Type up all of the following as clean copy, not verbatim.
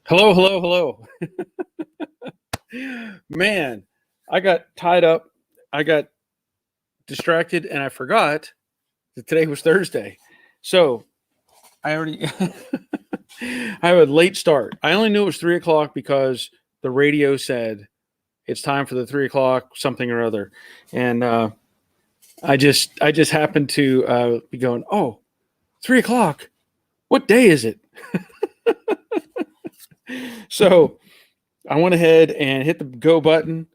Hello, hello, hello. Man, I got tied up. I got distracted and I forgot that today was Thursday. So I already I have a late start. I only knew it was 3 o'clock because the radio said it's time for the 3 o'clock something or other. And I just happened to be going, oh, 3 o'clock. What day is it? So I went ahead and hit the go button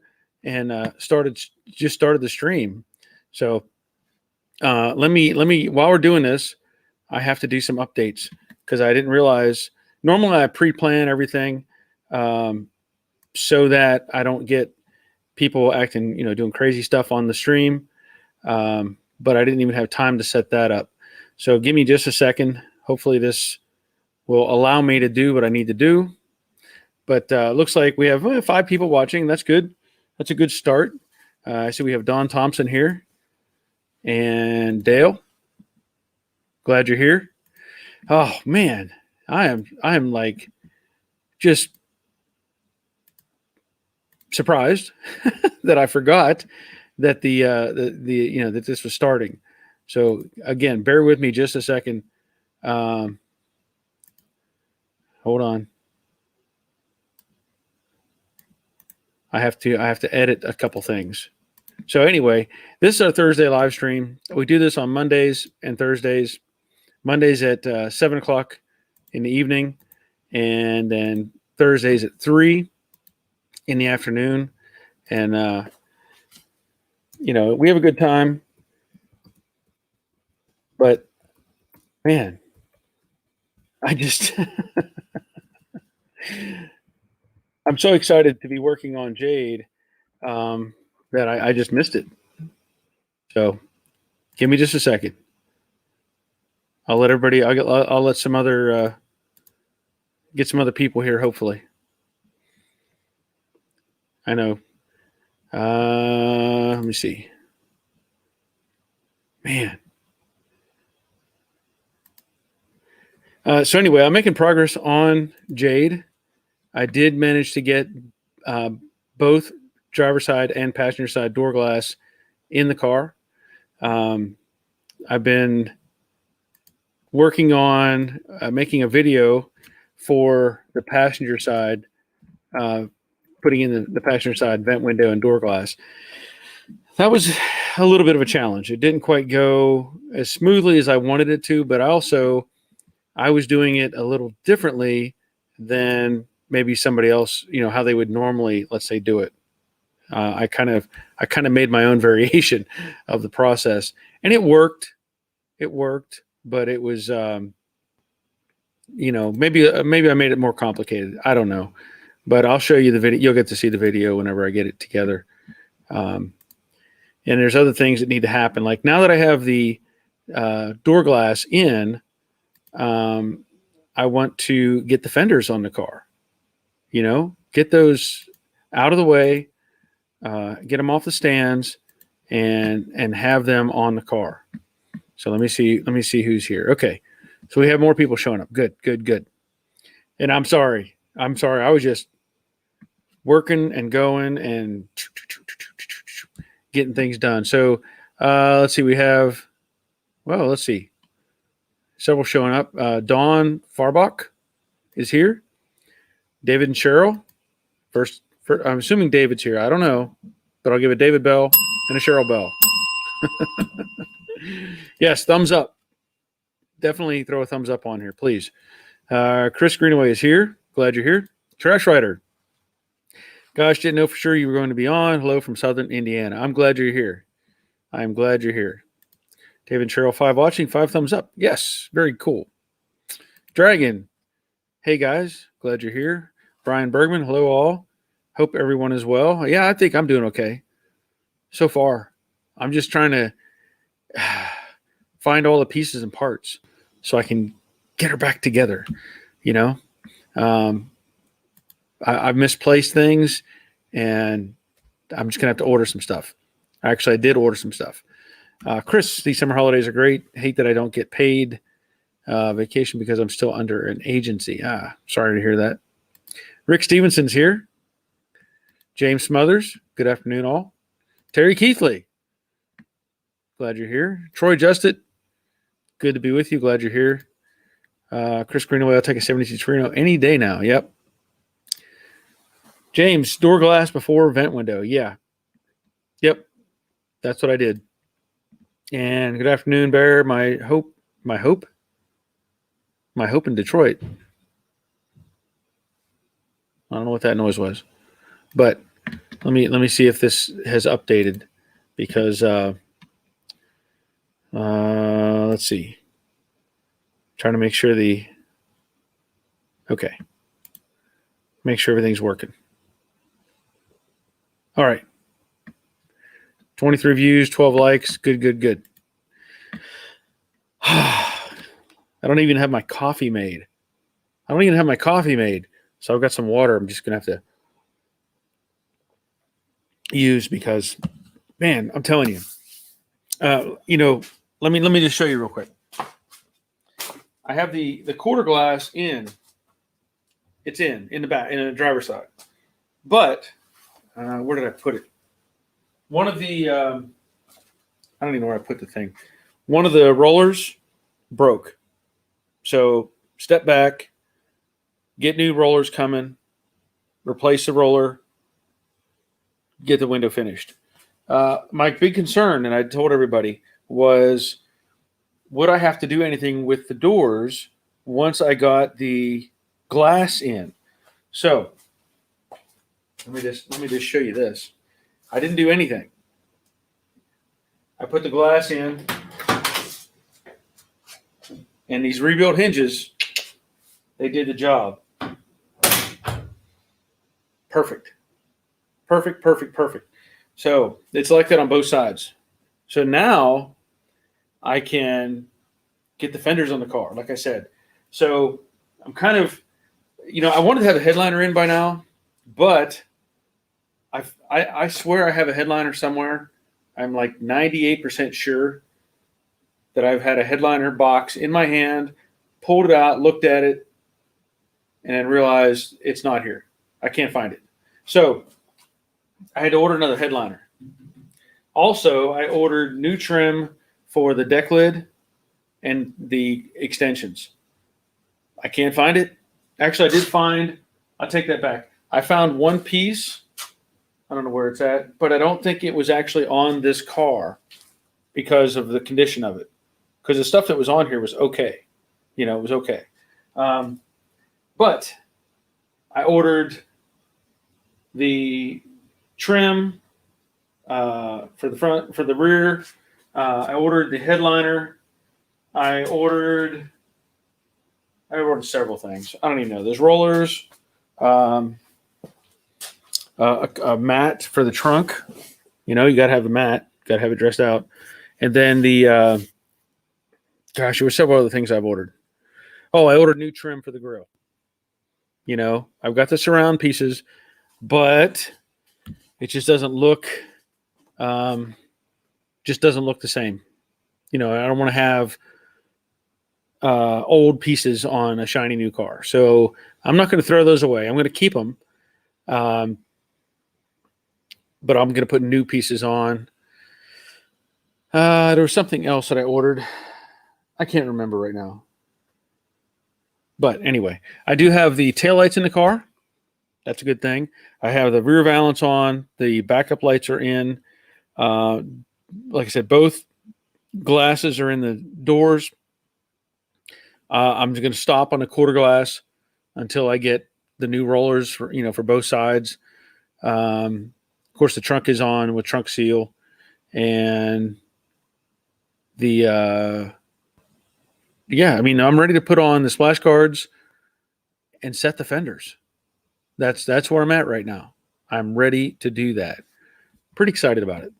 and started the stream. So let me while we're doing this, I have to do some updates because I didn't realize. Normally, I pre-plan everything um, so that I don't get people acting, doing crazy stuff on the stream. But I didn't even have time to set that up. So give me just a second. Hopefully, this will allow me to do what I need to do. But looks like we have 5 people watching. That's good. That's a good start. I see we have Don Thompson here and Dale. Glad you're here. Oh man, I am like just surprised that I forgot that the that this was starting. So again, bear with me just a second. Um, Hold on. I have to edit a couple things. So anyway, this is our Thursday live stream. We do this on Mondays and Thursdays. Mondays at 7 o'clock in the evening, and then Thursdays at 3 in the afternoon. And we have a good time. But man, I just I'm so excited to be working on Jade that I just missed it. So give me just a second. I'll let everybody. I'll let some other get some other people here. Hopefully, I know. Let me see. Man. So anyway, I'm making progress on Jade. I did manage to get both driver side and passenger side door glass in the car. I've been working on making a video for the passenger side, putting in the passenger side vent window and door glass. That was a little bit of a challenge. It didn't quite go as smoothly as I wanted it to, but I was doing it a little differently than maybe somebody else, how they would normally, let's say, do it. I kind of made my own variation of the process, and it worked. It worked, but it was, maybe I made it more complicated. I don't know, but I'll show you the video. You'll get to see the video whenever I get it together. And there's other things that need to happen. Like now that I have the door glass in, I want to get the fenders on the car. Get those out of the way, get them off the stands, and have them on the car. So let me see who's here. Okay, so we have more people showing up. Good. And I'm sorry. I was just working and going and getting things done. So let's see. We have, let's see, several showing up. Dawn Farbach is here. David and Cheryl. First, I'm assuming David's here. I don't know, but I'll give a David bell and a Cheryl bell. Yes, thumbs up. Definitely throw a thumbs up on here, please. Chris Greenaway is here. Glad you're here. Trash Rider. Gosh, didn't know for sure you were going to be on. Hello from Southern Indiana. I'm glad you're here. I'm glad you're here. David and Cheryl, 5 watching, 5 thumbs up. Yes, very cool. Dragon. Hey, guys. Glad you're here. Brian Bergman. Hello, all. Hope everyone is well. Yeah, I think I'm doing okay so far. I'm just trying to find all the pieces and parts so I can get her back together. I've misplaced things, and I'm just going to have to order some stuff. Actually, I did order some stuff. Chris, these summer holidays are great. Hate that I don't get paid vacation because I'm still under an agency. Sorry to hear that. Rick Stevenson's here. James Smothers, good afternoon, all. Terry Keithley, glad you're here. Troy Justit, good to be with you. Glad you're here. Chris Greenaway, I'll take a 72 Torino any day now. Yep. James, door glass before vent window. Yeah. Yep. That's what I did. And good afternoon, Bear. My hope in Detroit. I don't know what that noise was, but let me see if this has updated because let's see. Trying to make sure make sure everything's working. All right. 23 views, 12 likes. Good. I don't even have my coffee made. So I've got some water I'm just going to have to use because, man, I'm telling you. Let me just show you real quick. I have the quarter glass in. It's in the back, in the driver's side. But where did I put it? One of the I don't even know where I put the thing. One of the rollers broke. So step back, get new rollers coming, replace the roller, get the window finished. My big concern, and I told everybody, was would I have to do anything with the doors once I got the glass in? So let me just show you this. I didn't do anything. I put the glass in, and these rebuilt hinges, they did the job. Perfect. So it's like that on both sides. So now I can get the fenders on the car, like I said. So I'm kind of, I wanted to have a headliner in by now, but I swear I have a headliner somewhere. I'm like 98% sure that I've had a headliner box in my hand, pulled it out, looked at it, and then realized it's not here. I can't find it. So I had to order another headliner. Also, I ordered new trim for the deck lid and the extensions. I can't find it. Actually, I'll take that back. I found one piece. I don't know where it's at, but I don't think it was actually on this car because of the condition of it. Because the stuff that was on here was okay. It was okay. But I ordered the trim for the front, for the rear. I ordered the headliner. I ordered several things. I don't even know. There's rollers, a mat for the trunk. You got to have a mat. Got to have it dressed out. And then there were several other things I've ordered. Oh, I ordered new trim for the grill. I've got the surround pieces, but it just doesn't look the same. I don't want to have old pieces on a shiny new car. So I'm not going to throw those away. I'm going to keep them. But I'm going to put new pieces on. There was something else that I ordered. I can't remember right now. But anyway, I do have the taillights in the car. That's a good thing. I have the rear valance on. The backup lights are in. Like I said, both glasses are in the doors. I'm just going to stop on the quarter glass until I get the new rollers for both sides. Of course, the trunk is on with trunk seal, and I'm ready to put on the splash guards and set the fenders. That's where I'm at right now. I'm ready to do that. Pretty excited about it.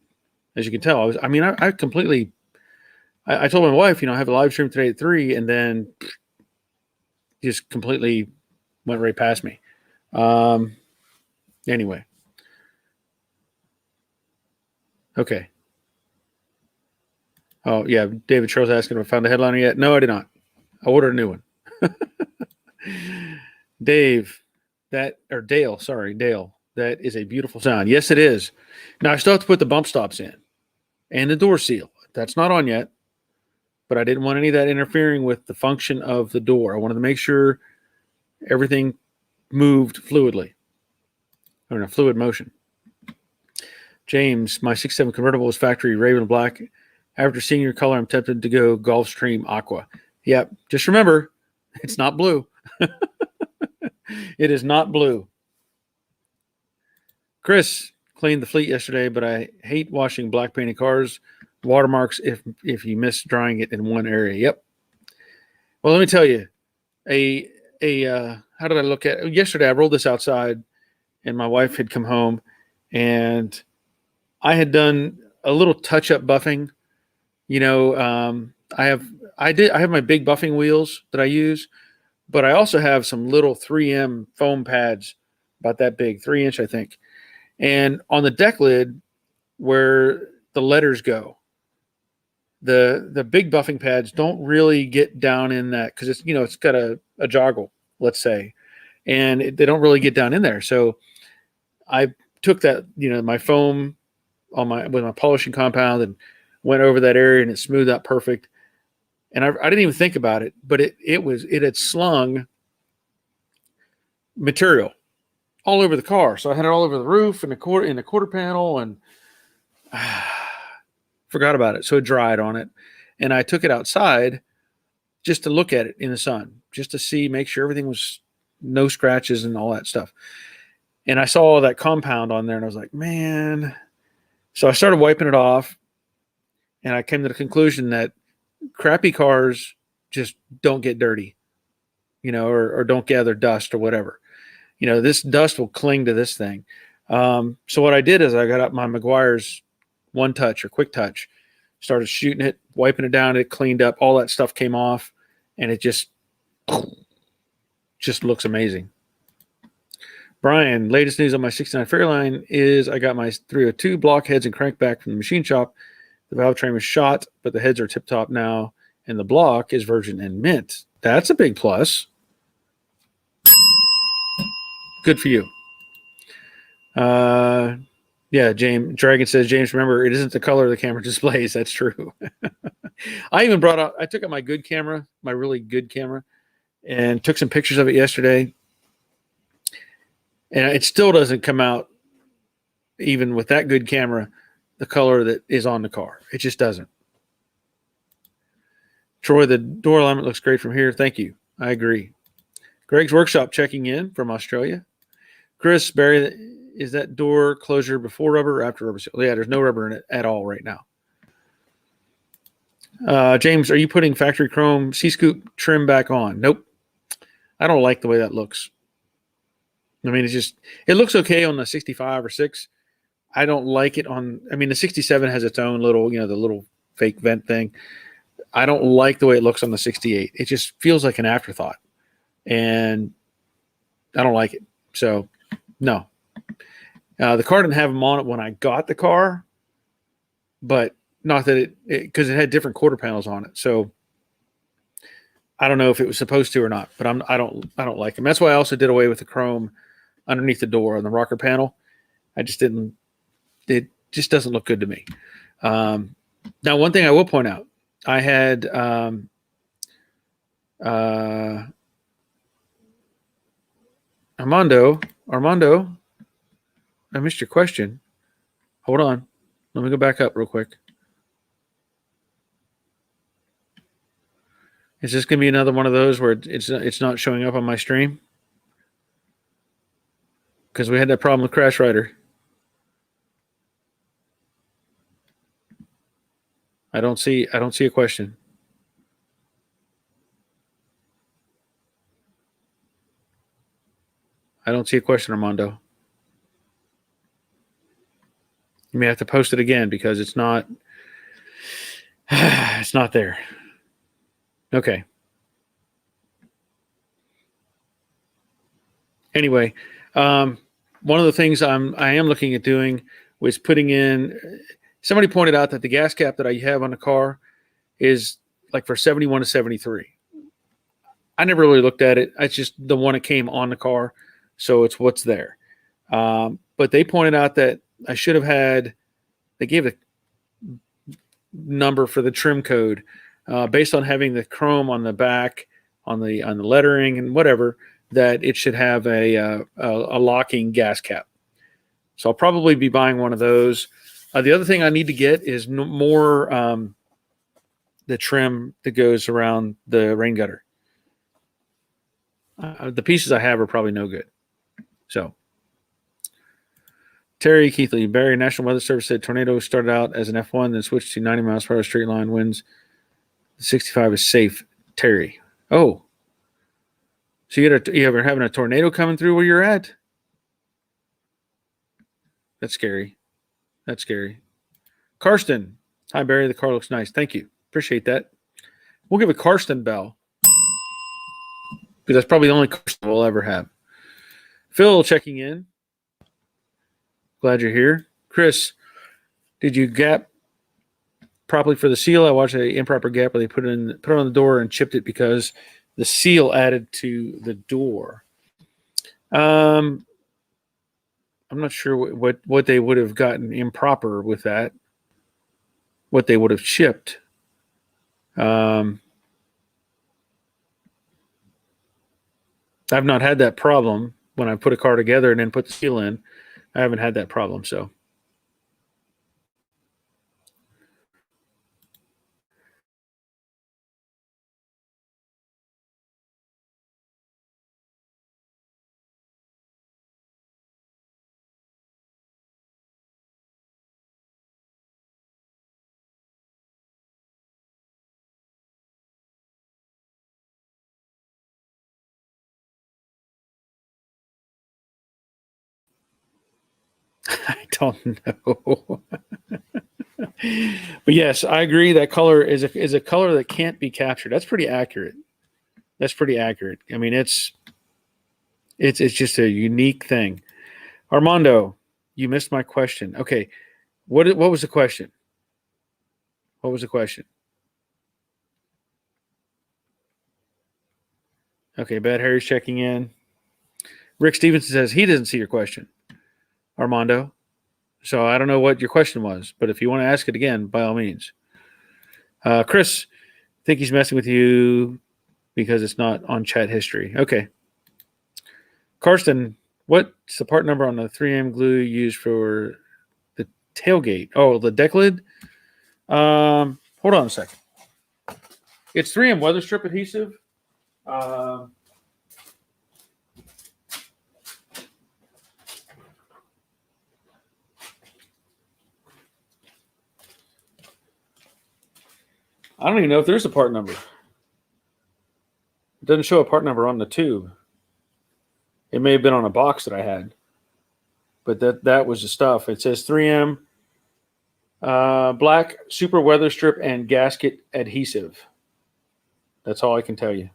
As you can tell, I completely. I told my wife, I have a live stream today at 3, and then just completely went right past me. Anyway. Okay. Oh, yeah. David Charles asking if I found the headliner yet. No, I did not. I ordered a new one. Dave, That, or Dale, sorry, Dale. That is a beautiful sound. Yes, it is. Now I still have to put the bump stops in and the door seal. That's not on yet, but I didn't want any of that interfering with the function of the door. I wanted to make sure everything moved fluidly, or in a fluid motion. James, my 67 convertible is factory Raven Black. After seeing your color, I'm tempted to go Gulfstream Aqua. Yep. Just remember, it's not blue. It is not blue. Chris cleaned the fleet yesterday, but I hate washing black painted cars. Watermarks if you miss drying it in one area. Yep. Well, let me tell you, how did I look at it? Yesterday? I rolled this outside, and my wife had come home, and I had done a little touch-up buffing. You know, I have my big buffing wheels that I use, but I also have some little 3M foam pads, about that big, 3-inch, I think. And on the deck lid, where the letters go, the big buffing pads don't really get down in that, because it's got a joggle, let's say, and they don't really get down in there. So I took that, my foam with my polishing compound and went over that area, and it smoothed out perfect. And I didn't even think about it, but it had slung material all over the car. So I had it all over the roof and the quarter panel, and forgot about it. So it dried on it, and I took it outside just to look at it in the sun, just to see, make sure everything was no scratches and all that stuff. And I saw all that compound on there, and I was like, man. So I started wiping it off, and I came to the conclusion that crappy cars just don't get dirty, or don't gather dust or whatever. This dust will cling to this thing. So what I did is I got up my Meguiar's One Touch or Quick Touch, started shooting it, wiping it down. It cleaned up. All that stuff came off, and it just looks amazing. Brian, latest news on my 69 Fairline is I got my 302 block heads and crank back from the machine shop. The valve train was shot, but the heads are tip-top now, and the block is virgin and mint. That's a big plus. Good for you. Yeah, James Dragon says, James, remember, it isn't the color the camera displays. That's true. I took out my good camera, my really good camera, and took some pictures of it yesterday. And it still doesn't come out, even with that good camera, the color that is on the car. It just doesn't. Troy, the door alignment looks great from here. Thank you. I agree. Greg's Workshop checking in from Australia. Chris, Barry, is that door closure before rubber or after rubber seal? Yeah, there's no rubber in it at all right now. James, are you putting factory chrome C-scoop trim back on? Nope. I don't like the way that looks. I mean, it looks okay on the 65 or 6. I don't like it the 67 has its own little, the little fake vent thing. I don't like the way it looks on the 68. It just feels like an afterthought, and I don't like it. So, no. The car didn't have them on it when I got the car, but not that because it had different quarter panels on it. So I don't know if it was supposed to or not, but I don't like them. That's why I also did away with the chrome underneath the door on the rocker panel. It just doesn't look good to me. Now, one thing I will point out, I had Armando, I missed your question. Hold on. Let me go back up real quick. Is this going to be another one of those where it's not showing up on my stream? Because we had that problem with Crash Rider. I don't see a question. I don't see a question, Armando. You may have to post it again because it's not there. Okay. Anyway, one of the things I am looking at doing was putting in. Somebody pointed out that the gas cap that I have on the car is like for 71 to 73. I never really looked at it. It's just the one that came on the car. So it's what's there. But they pointed out that I should have had, they gave a number for the trim code based on having the chrome on the back, on the lettering and whatever, that it should have a locking gas cap. So I'll probably be buying one of those. The other thing I need to get is more the trim that goes around the rain gutter. The pieces I have are probably no good. So Terry Keithley, Barry National Weather Service said tornado started out as an F1, then switched to 90 miles per hour straight line winds. 65 is safe. Terry. Oh. So you ever having a tornado coming through where you're at? That's scary. That's scary. Karsten. Hi, Barry. The car looks nice. Thank you. Appreciate that. We'll give a Karsten bell, because that's probably the only Karsten we'll ever have. Phil checking in. Glad you're here. Chris, did you gap properly for the seal? I watched an improper gap where they put it on the door and chipped it because the seal added to the door. I'm not sure what they would have gotten improper with that, what they would have chipped. I've not had that problem when I put a car together and then put the seal in. I haven't had that problem, so. I don't know. But yes, I agree that color is a color that can't be captured. That's pretty accurate. I mean, it's just a unique thing. Armando, you missed my question. Okay. What was the question? What was the question? Okay, Bad Harry's checking in. Rick Stevenson says he doesn't see your question, Armando. So I don't know what your question was, but if you want to ask it again, by all means. Chris, I think he's messing with you because it's not on chat history. Okay. Karsten, what's the part number on the 3M glue used for the tailgate? Oh, the deck lid? Hold on a second. It's 3M weather strip adhesive. I don't even know if there's a part number. It doesn't show a part number on the tube. It may have been on a box that I had, but that was the stuff. It says 3M black super weather strip and gasket adhesive. That's all I can tell you.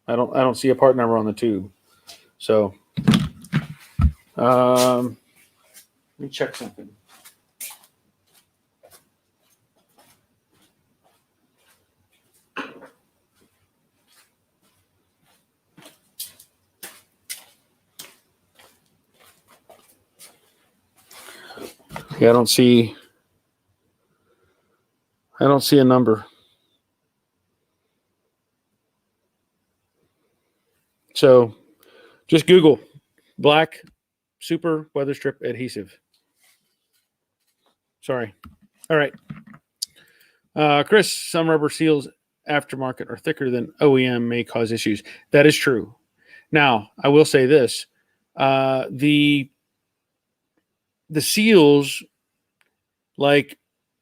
I don't see a part number on the tube. So let me check something. Yeah, I don't see a number. So just Google black super weather strip adhesive. Sorry. All right. Chris, some rubber seals aftermarket are thicker than OEM may cause issues. That is true. Now, I will say this. The seals, like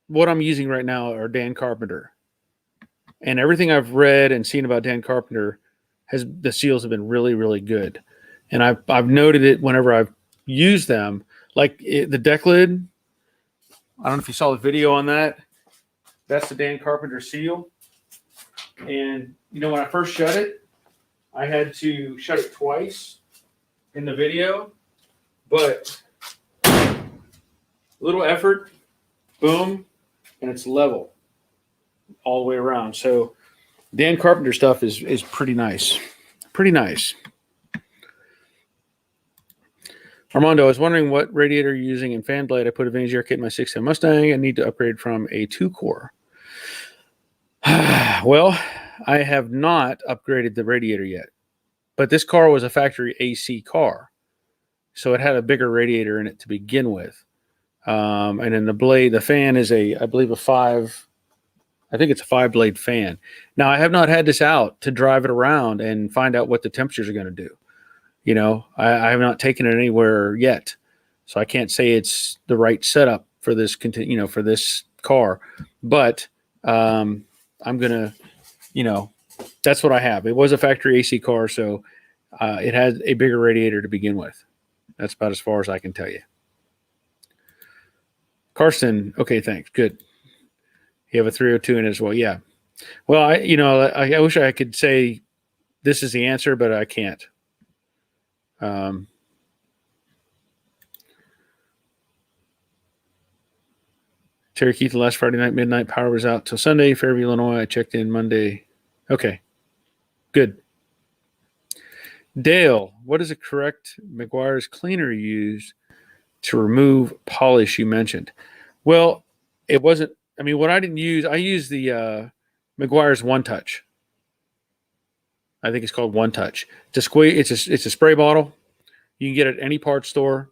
what I'm using right now, are Dan Carpenter. And everything I've read and seen about Dan Carpenter, the seals have been really, really good. And I've noted it whenever I've used them. Like the deck lid, I don't know if you saw the video on that. That's the Dan Carpenter seal. And, when I first shut it, I had to shut it twice in the video. But a little effort, boom, and it's level all the way around. So Dan Carpenter stuff is pretty nice. Pretty nice. Armando, I was wondering what radiator you're using in fan blade. I put a vintage air kit in my 610 Mustang. I need to upgrade from a 2-core. Well, I have not upgraded the radiator yet, but this car was a factory AC car, so it had a bigger radiator in it to begin with. And then the fan is I believe I think it's a 5-blade fan. Now, I have not had this out to drive it around and find out what the temperatures are going to do. I have not taken it anywhere yet, so I can't say it's the right setup for this for this car. But I'm gonna, that's what I have. It was a factory AC car, so it had a bigger radiator to begin with. That's about as far as I can tell you. Carson, okay, thanks. Good. You have a 302 in it as well. Yeah. Well, I wish I could say this is the answer, but I can't. Terry Keith, last Friday night, midnight, power was out till Sunday. Fairview, Illinois. I checked in Monday. Okay. Good. Dale, what is the correct Meguiar's cleaner used to remove polish you mentioned? Well, it wasn't. I mean, what I didn't use, I used the Meguiar's One Touch. I think it's called One Touch. It's a spray bottle. You can get it at any parts store,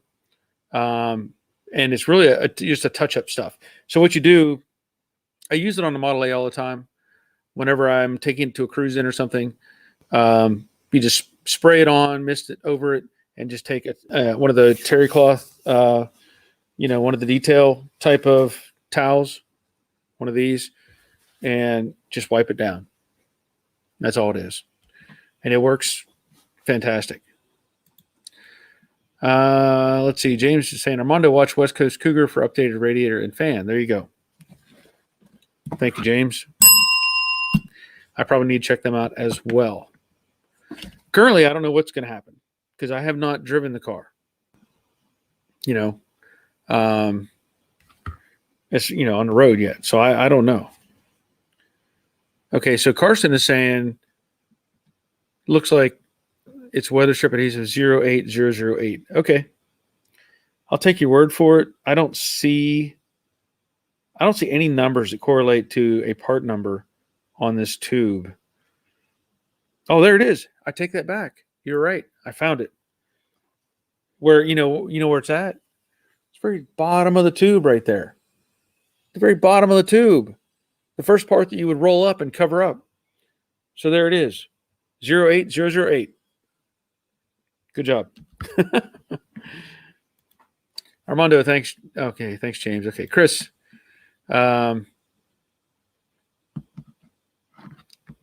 and it's really just a touch-up stuff. So what you do, I use it on the Model A all the time. Whenever I'm taking it to a cruise in or something, you just spray it on, mist it over it, and just take one of the terry cloth, one of the detail type of towels, one of these, and just wipe it down. That's all it is. And it works fantastic. Let's see. James is saying, Armando, watch West Coast Cougar for updated radiator and fan. There you go. Thank you, James. I probably need to check them out as well. Currently, I don't know what's going to happen because I have not driven the car. It's on the road yet, so I don't know. Okay, so Carson is saying, looks like it's weather strip adhesive 08008. Okay, I'll take your word for it. I don't see any numbers that correlate to a part number on this tube. Oh, there it is. I take that back. You're right. I found it. Where where it's at? It's very bottom of the tube right there. The very bottom of the tube. The first part that you would roll up and cover up. So there it is. 08008. Good job. Armando, thanks. Okay, thanks, James. Okay, Chris. The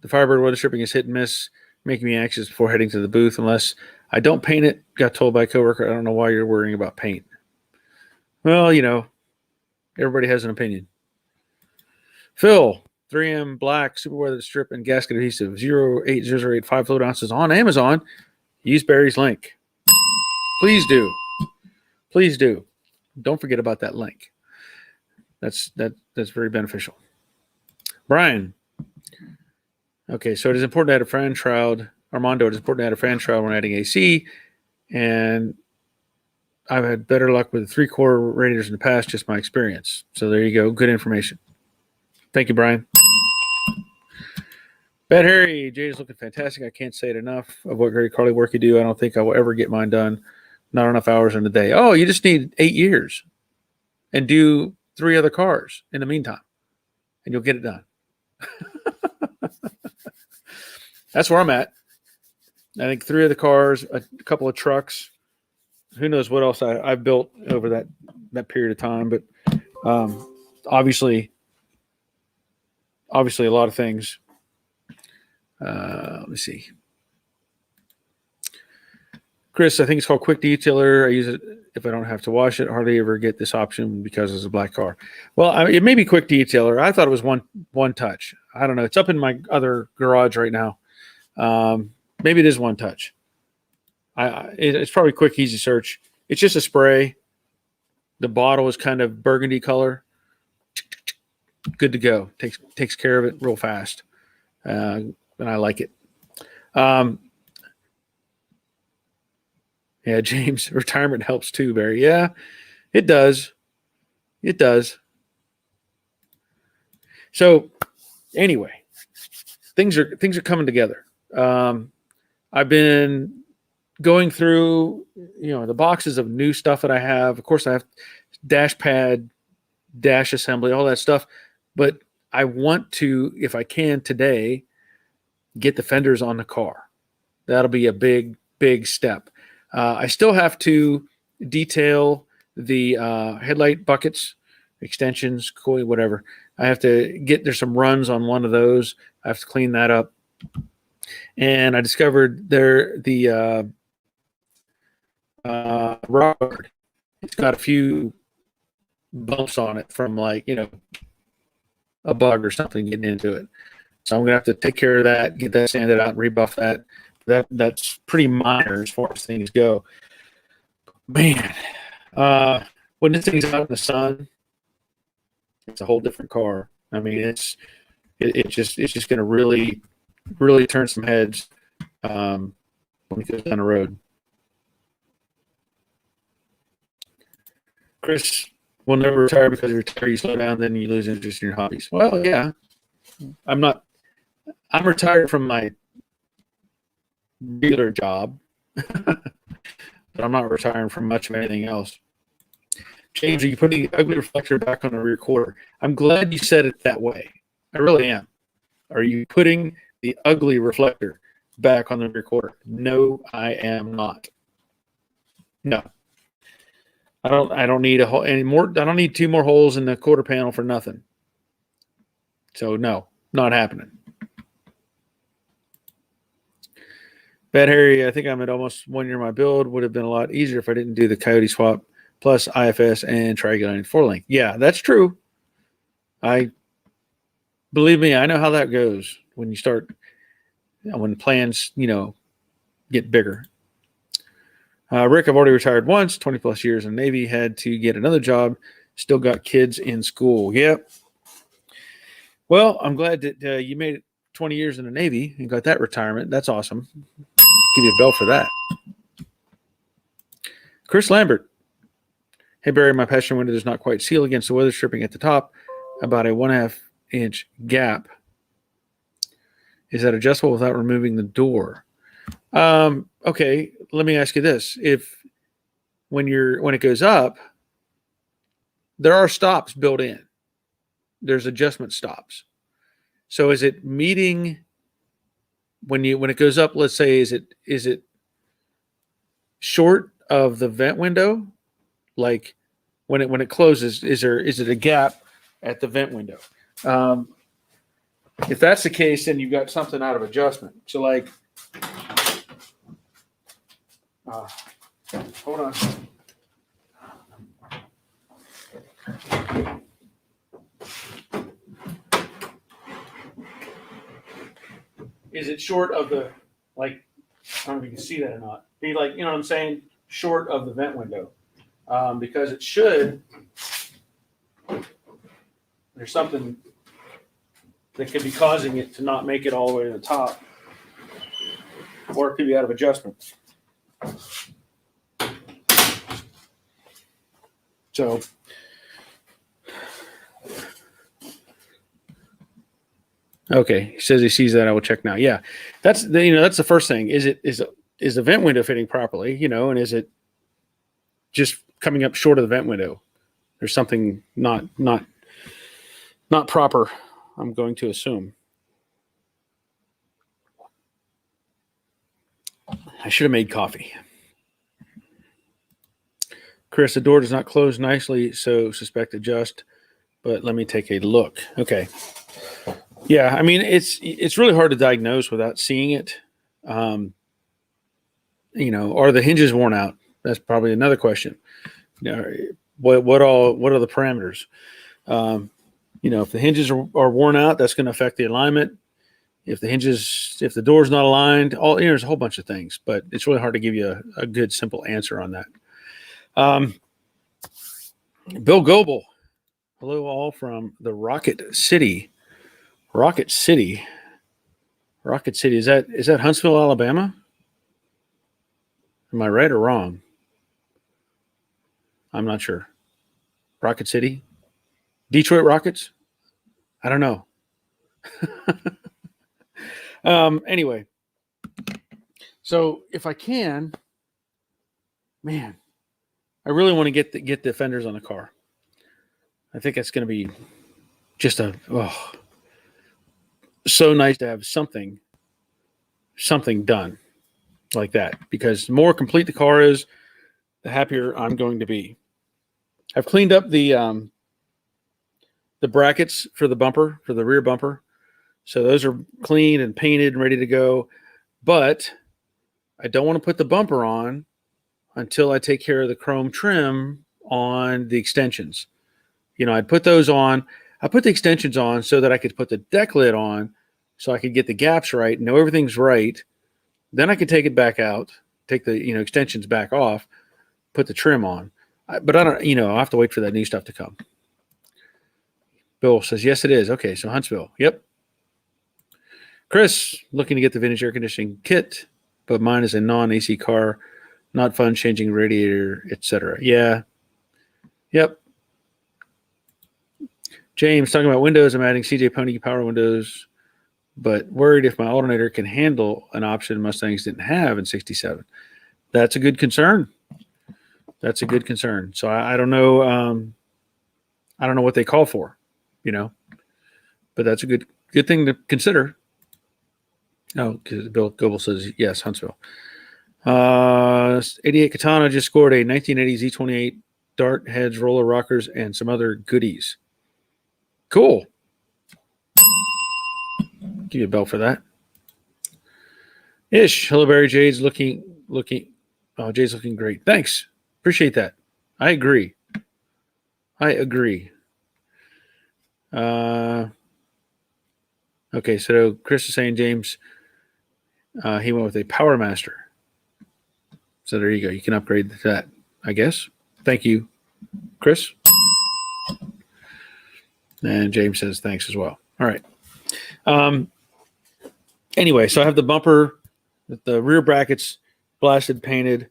Firebird weather stripping is hit and miss, making me anxious before heading to the booth. Unless I don't paint it, got told by a coworker, I don't know why you're worrying about paint. Well, everybody has an opinion. Phil, 3M black super weather strip and gasket adhesive 08008 fluid ounces on Amazon. Use Barry's link. Please do. Please do. Don't forget about that link. That's very beneficial. Brian. Okay, so it is important to add a fan shroud. Armando, it is important to add a fan shroud when adding AC. And I've had better luck with 3-core radiators in the past, just my experience. So there you go. Good information. Thank you, Brian. Bad Harry, Jade is looking fantastic. I can't say it enough of what great Carly work you do. I don't think I will ever get mine done. Not enough hours in a day. Oh, you just need 8 years and do 3 other cars in the meantime, and you'll get it done. That's where I'm at. I think 3 of the cars, a couple of trucks. Who knows what else I've built over that period of time. But obviously a lot of things. Let me see. Chris, I think it's called Quick Detailer. I use it if I don't have to wash it. Hardly ever get this option because it's a black car. Well, it may be Quick Detailer. I thought it was one touch. I don't know. It's up in my other garage right now. Maybe it is One Touch. It's probably quick, easy search. It's just a spray. The bottle is kind of burgundy color. Good to go. Takes care of it real fast. And I like it. Yeah, James, retirement helps too, Barry. Yeah, it does. It does. So anyway, things are coming together. I've been going through, the boxes of new stuff that I have. Of course, I have dash pad, dash assembly, all that stuff. But I want to, if I can today, get the fenders on the car. That'll be a big, big step. I still have to detail the headlight buckets, extensions, coil, whatever. I have to there's some runs on one of those. I have to clean that up. And I discovered the rock guard. It's got a few bumps on it from a bug or something getting into it. So I'm gonna have to take care of that, get that sanded out, and rebuff that. That's pretty minor as far as things go. Man, when this thing's out in the sun, it's a whole different car. I mean, it's just gonna really turn some heads when it goes down the road. Chris will never retire because you retire, you slow down, then you lose interest in your hobbies. Well, yeah, I'm retired from my regular job, but I'm not retiring from much of anything else. James, are you putting the ugly reflector back on the rear quarter? I'm glad you said it that way. I really am. Are you putting the ugly reflector back on the rear quarter? No, I am not. No. I don't need a hole anymore. I don't need 2 more holes in the quarter panel for nothing. So no, not happening. Bad Harry, I think I'm at almost 1 year. My build would have been a lot easier if I didn't do the Coyote swap plus IFS and triangulating 4-link. Yeah, that's true. Believe me, I know how that goes when you start, when plans, get bigger. Rick, I've already retired once, 20 plus years in the Navy, had to get another job, still got kids in school. Yep. Well, I'm glad that you made it 20 years in the Navy and got that retirement. That's awesome. Give you a bell for that. Chris Lambert. Hey, Barry, my passenger window does not quite seal against the weather stripping at the top, about a 1/2 inch gap. Is that adjustable without removing the door? Okay, let me ask you this. When it goes up, there are stops built in. There's adjustment stops. So is it meeting when it goes up, let's say, is it short of the vent window? Like when it closes, is it a gap at the vent window? If that's the case, then you've got something out of adjustment. So hold on. Is it short of the, I don't know if you can see that or not. Be what I'm saying? Short of the vent window. Because it should, there's something that could be causing it to not make it all the way to the top. Or it could be out of adjustment. So, okay, he says he sees that. I will check now. Yeah, that's the first thing. Is the vent window fitting properly? And is it just coming up short of the vent window? There's something not proper, I'm going to assume. I should have made coffee. Chris, the door does not close nicely, so suspect adjust, but let me take a look. Okay. Yeah, I mean, it's really hard to diagnose without seeing it. Are the hinges worn out? That's probably another question. What are the parameters? If the hinges are worn out, that's going to affect the alignment. If the door's not aligned, there's a whole bunch of things, but it's really hard to give you a good, simple answer on that. Bill Goebel, hello all from the Rocket City. Rocket City, is that Huntsville, Alabama? Am I right or wrong? I'm not sure. Rocket City? Detroit Rockets? I don't know. Anyway, so if I can, man, I really want to get the fenders on the car. I think that's going to be just so nice to have something done like that, because the more complete the car is, the happier I'm going to be. I've cleaned up the brackets for the bumper, for the rear bumper. So those are clean and painted and ready to go. But I don't want to put the bumper on until I take care of the chrome trim on the extensions. I'd put those on. I put the extensions on so that I could put the deck lid on, so I could get the gaps right, know everything's right. Then I could take it back out, take the extensions back off, put the trim on. But I don't, I'll have to wait for that new stuff to come. Bill says, yes, it is. Okay, so Huntsville. Yep. Chris, looking to get the vintage air conditioning kit, but mine is a non-AC car. Not fun changing radiator, etc. Yeah. Yep. James, talking about windows, I'm adding CJ Pony power windows, but worried if my alternator can handle an option Mustangs didn't have in 67. That's a good concern. That's a good concern. So I don't know. I don't know what they call for, but that's a good thing to consider. No, because Bill Goebel says yes, Huntsville. 88 Katana just scored a 1980 Z28 dart heads, roller rockers, and some other goodies. Cool. Give you a bell for that. Ish. Hello, Barry. Jade's looking. Oh, Jade's looking great. Thanks. Appreciate that. I agree. Okay, so Chris is saying James, he went with a Power Master. So there you go. You can upgrade to that, I guess. Thank you, Chris. And James says thanks as well. All right. Anyway, so I have the bumper, the rear brackets blasted, painted.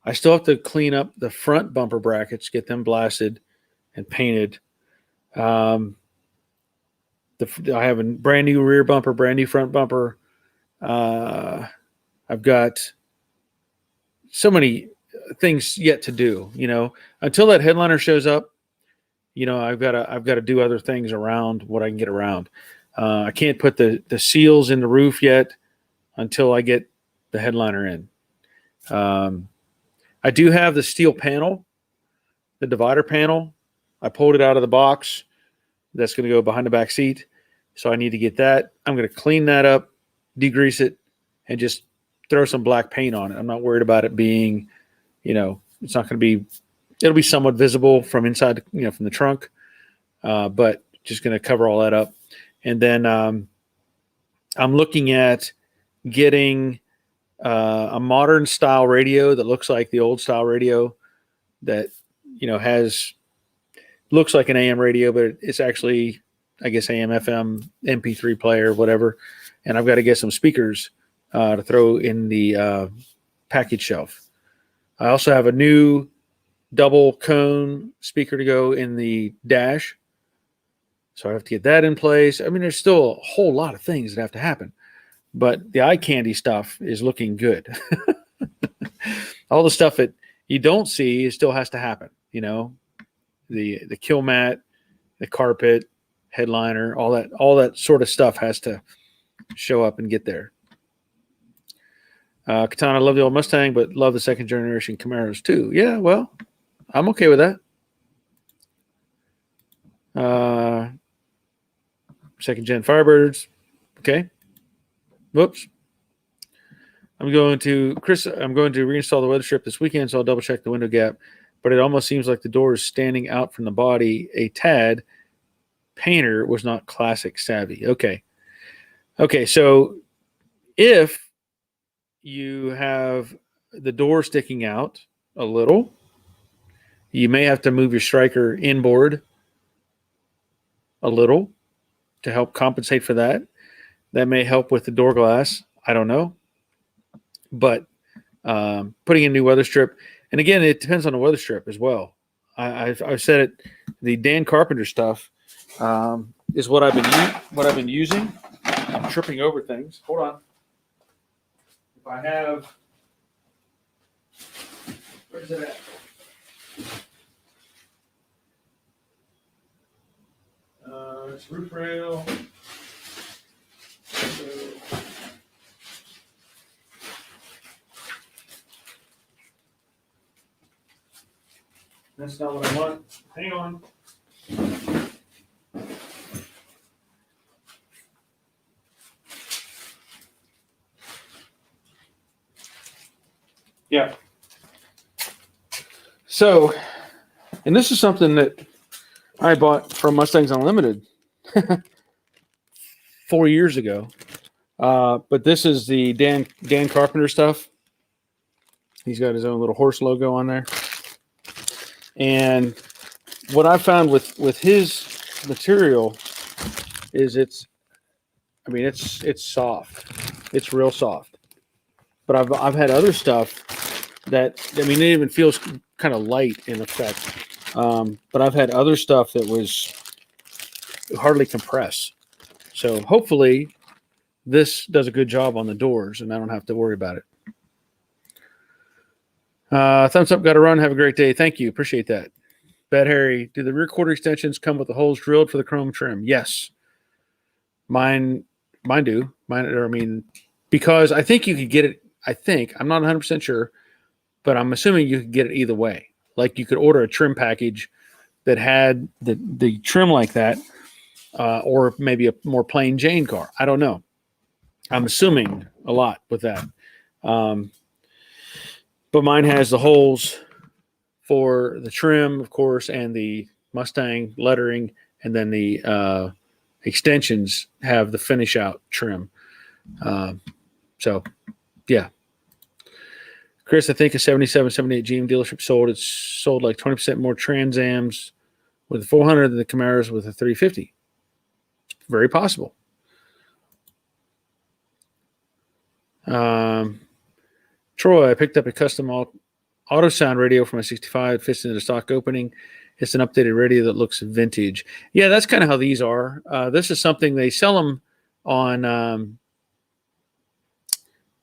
I still have to clean up the front bumper brackets, get them blasted and painted. I have a brand new rear bumper, brand new front bumper. I've got so many things yet to do, until that headliner shows up. I've got to do other things around what I can get around. I can't put the seals in the roof yet until I get the headliner in. I do have the steel panel, the divider panel. I pulled it out of the box. That's going to go behind the back seat. So I need to get that. I'm going to clean that up, degrease it, and just throw some black paint on it. I'm not worried about it being, it's not going to be, it'll be somewhat visible from inside, from the trunk, but just going to cover all that up. And then I'm looking at getting a modern style radio that looks like the old style radio that, looks like an AM radio, but it's actually, I guess, AM, FM, MP3 player, whatever. And I've got to get some speakers to throw in the package shelf. I also have a new double cone speaker to go in the dash. So I have to get that in place. I mean, there's still a whole lot of things that have to happen, but the eye candy stuff is looking good. All the stuff that you don't see still has to happen. The kill mat, the carpet, headliner, all that sort of stuff has to show up and get there. Katana, love the old Mustang, but love the second generation Camaros too. Yeah, well, I'm okay with that. Second gen Firebirds. Okay. Whoops. I'm going to reinstall the weather strip this weekend, so I'll double check the window gap. But it almost seems like the door is standing out from the body a tad. Painter was not classic savvy. Okay. So if you have the door sticking out a little, you may have to move your striker inboard a little to help compensate for that. That may help with the door glass. I don't know. But putting in new weather strip. And again, it depends on the weather strip as well. I've said it. The Dan Carpenter stuff is what I've been using. I'm tripping over things. Hold on. If I have, where's it at? It's roof rail. That's not what I want. Hang on. Yeah. So, and this is something that I bought from Mustangs Unlimited 4 years ago. But this is the Dan Carpenter stuff. He's got his own little horse logo on there. And what I found with his material is it's soft. It's real soft. But I've had other stuff that, it even feels kind of light in effect. But I've had other stuff that was hardly compress. So hopefully this does a good job on the doors and I don't have to worry about it. Thumbs up, got to run. Have a great day. Thank you. Appreciate that. Bad Harry, do the rear quarter extensions come with the holes drilled for the chrome trim? Yes. Mine do. Because I think you could get it. I'm not 100% sure, but I'm assuming you could get it either way. Like you could order a trim package that had the trim like that, or maybe a more plain Jane car. I don't know. I'm assuming a lot with that. But mine has the holes for the trim, of course, and the Mustang lettering, and then the extensions have the finish out trim. So, yeah. Chris, I think a 77, 78 GM dealership sold. It's sold like 20% more Trans Ams with the 400 than the Camaros with a 350. Very possible. Troy, I picked up a custom auto sound radio for my 65. It fits into the stock opening. It's an updated radio that looks vintage. Yeah, that's kind of how these are. This is something they sell them on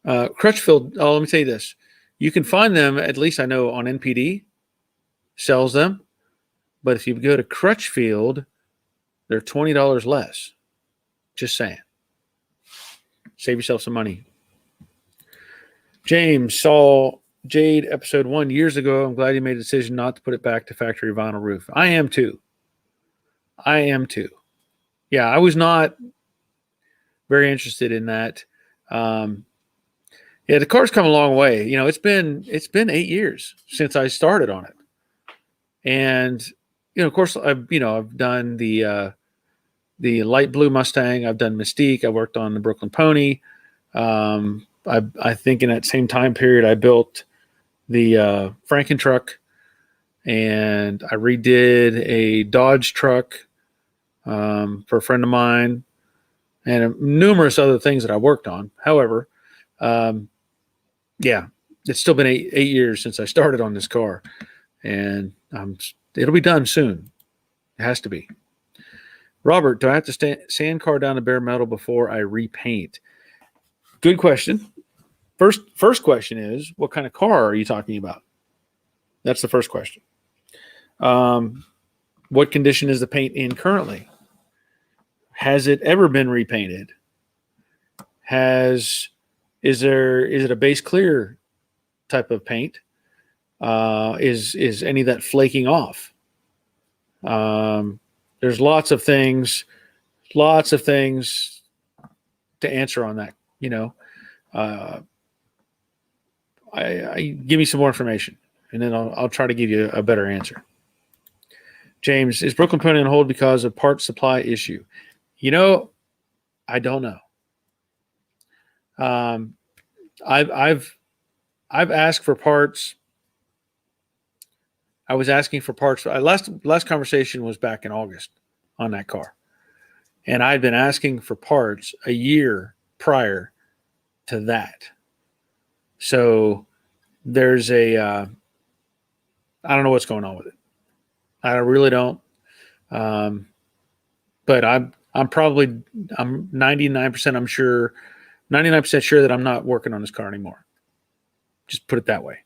Crutchfield. Oh, let me tell you this. You can find them, at least I know, on NPD. Sells them. But if you go to Crutchfield, they're $20 less. Just saying. Save yourself some money. James saw Jade episode 1 years ago. I'm glad you made a decision not to put it back to factory vinyl roof. I am too. Yeah, I was not very interested in that. Yeah, the car's come a long way. It's been 8 years since I started on it. And, of course, I've done the light blue Mustang. I've done Mystique. I worked on the Brooklyn Pony. I think in that same time period, I built the Franken truck, and I redid a Dodge truck for a friend of mine, and numerous other things that I worked on. However, yeah, it's still been eight years since I started on this car, and it'll be done soon. It has to be. Robert, do I have to sand car down to bare metal before I repaint? Good question. First question is, what kind of car are you talking about? That's the first question. What condition is the paint in currently? Has it ever been repainted? Is it a base clear type of paint? Is any of that flaking off? There's lots of things to answer on that. I give me some more information, and then I'll try to give you a better answer. James, is Brooklyn Pony on hold because of part supply issue? I don't know. I've asked for parts. I was asking for parts. Last conversation was back in August on that car, and I'd been asking for parts a year prior to that. So there's I don't know what's going on with it. I really don't. But I'm 99%. I'm sure 99% sure that I'm not working on this car anymore. Just put it that way.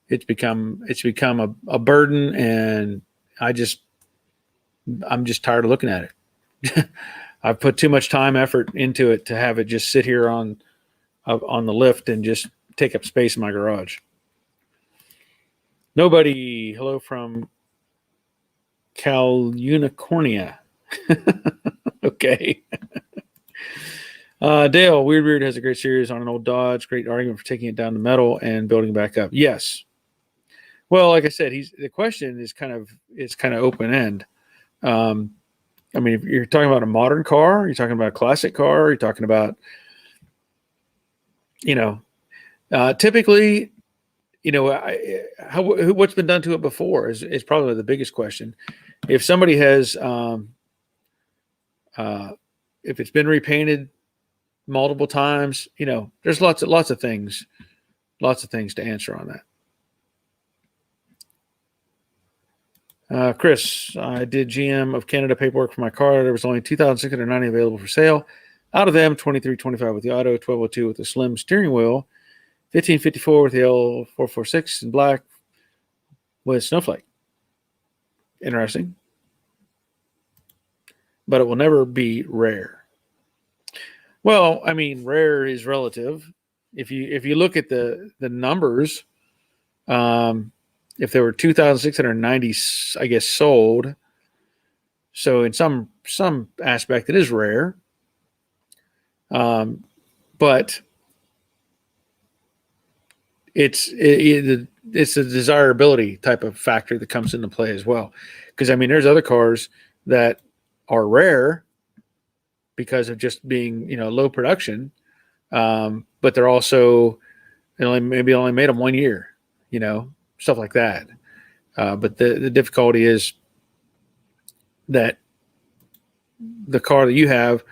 It's become a burden, and I'm just tired of looking at it. I've put too much time, effort into it to have it just sit here on the lift and just take up space in my garage. Nobody. Hello from Cal Unicornia. Okay. Dale, Weird has a great series on an old Dodge. Great argument for taking it down the metal and building it back up. Yes. Well, like I said, the question is kind of open end. I mean, if you're talking about a modern car, you're talking about a classic car, you're talking about, typically, what's been done to it before is probably the biggest question. If somebody has, if it's been repainted multiple times, there's lots of things to answer on that. Chris, I did GM of Canada paperwork for my car. There was only 2,690 available for sale. Out of them, 2325 with the auto, 1202 with the slim steering wheel, 1554 with the L446 in black with snowflake. Interesting. But it will never be rare. Well, I mean, rare is relative. If you look at the numbers, if there were 2,690, I guess, sold, so in some aspect it is rare, but it's a desirability type of factor that comes into play as well. Because I mean, there's other cars that are rare because of just being low production, but they're also maybe only made them 1 year, stuff like that. But the difficulty is that the car that you have,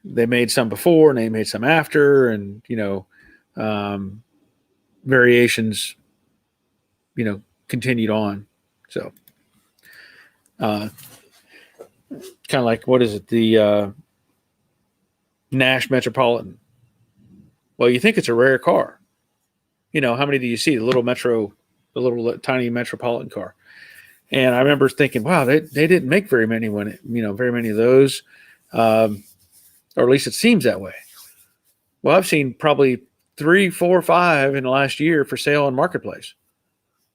they made some before and they made some after, and variations continued on. So kind of like, what is it, the Nash Metropolitan? Well, you think it's a rare car. How many do you see? The little tiny Metropolitan car. And I remember thinking, wow, they didn't make very many very many of those, or at least it seems that way. Well, I've seen probably 3, 4, 5 in the last year for sale on Marketplace.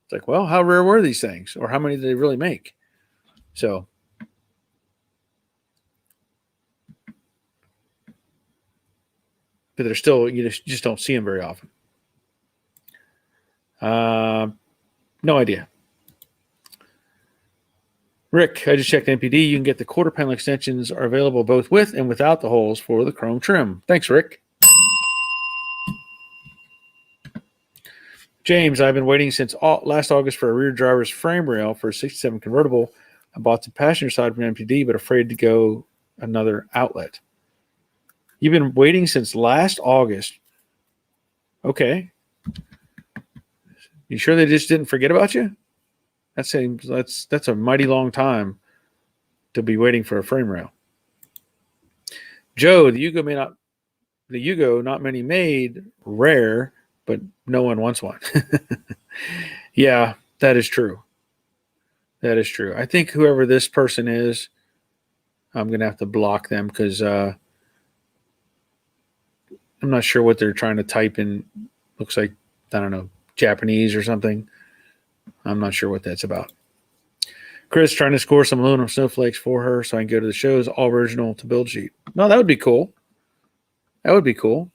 It's like, well, how rare were these things, or how many did they really make? So, but they're still, you just don't see them very often. No idea. Rick, I just checked NPD. You can get the quarter panel extensions are available both with and without the holes for the chrome trim. Thanks, Rick. James, I've been waiting since last August for a rear driver's frame rail for a 67 convertible. I bought the passenger side from NPD, but afraid to go another outlet. You've been waiting since last August. Okay. You sure they just didn't forget about you? That's a mighty long time to be waiting for a frame rail. Joe, the Yugo not many made, rare, but no one wants one. Yeah, that is true. That is true. I think whoever this person is, I'm going to have to block them because I'm not sure what they're trying to type in. Looks like, I don't know, Japanese or something. I'm not sure what that's about. Chris, trying to score some aluminum snowflakes for her so I can go to the shows, all original to build sheet. No, that would be cool. That would be cool.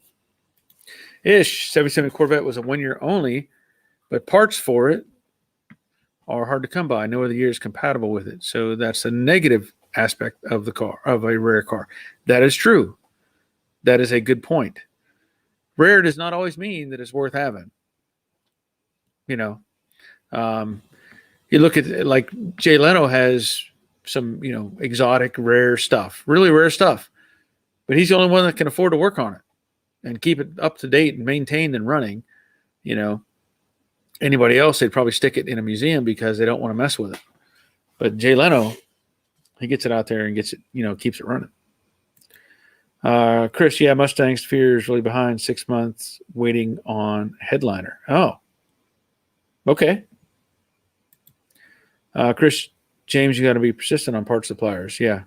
Ish, 77 Corvette was a 1 year only, but parts for it are hard to come by. No other year is compatible with it. So that's a negative aspect of the car, of a rare car. That is true. That is a good point. Rare does not always mean that it's worth having. You look at it, like Jay Leno has some, exotic, rare stuff, really rare stuff, but he's the only one that can afford to work on it and keep it up to date and maintained and running. anybody else, they'd probably stick it in a museum because they don't want to mess with it. But Jay Leno, he gets it out there and gets it, keeps it running. Chris, yeah, Mustang Sphere is really behind. 6 months waiting on headliner. Oh, okay. Chris, James, you got to be persistent on parts suppliers. Yeah.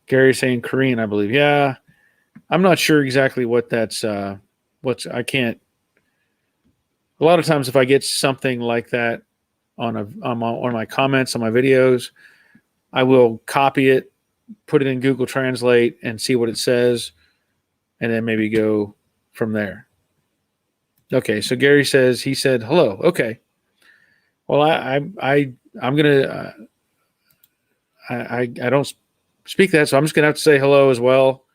Gary saying Korean, I believe. Yeah, I'm not sure exactly what that's. I can't. A lot of times, if I get something like that on one of my comments on my videos, I will copy it, put it in Google Translate, and see what it says, and then maybe go from there. Okay, so Gary says he said hello. Okay, well I'm gonna I don't speak that, so I'm just gonna have to say hello as well.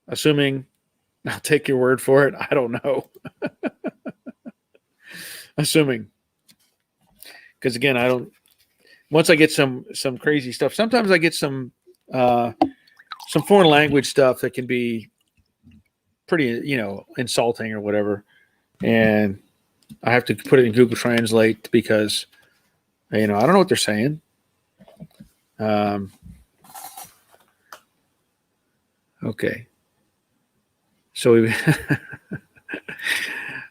Assuming I'll take your word for it. I don't know. Assuming, because again, I don't. Once I get some crazy stuff, sometimes I get some foreign language stuff that can be pretty, insulting or whatever, and I have to put it in Google Translate because, I don't know what they're saying. Okay. So we,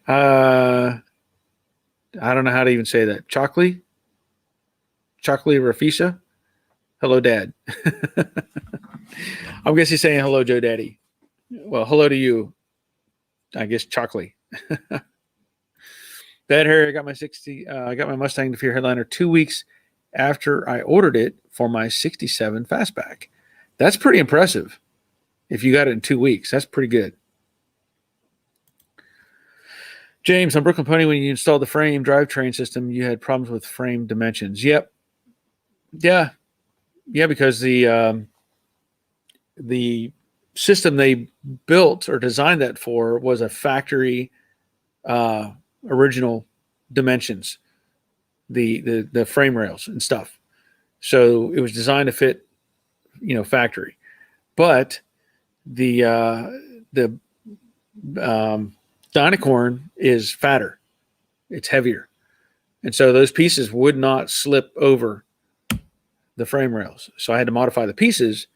I don't know how to even say that. Chockley Rafisa. Hello, Dad. I guess he's saying hello, Joe Daddy. Well, hello to you. I guess Chockley. Bad hair. I got my Mustang to Fear headliner 2 weeks after I ordered it for my 67 fastback. That's pretty impressive. If you got it in 2 weeks, that's pretty good. James, on Brooklyn Pony, when you installed the frame drivetrain system, you had problems with frame dimensions. Yep. Yeah, because the system they built or designed that for was a factory original dimensions, the frame rails and stuff. So it was designed to fit, factory. But the Dynacorn is fatter, it's heavier, and so those pieces would not slip over the frame rails. So I had to modify the pieces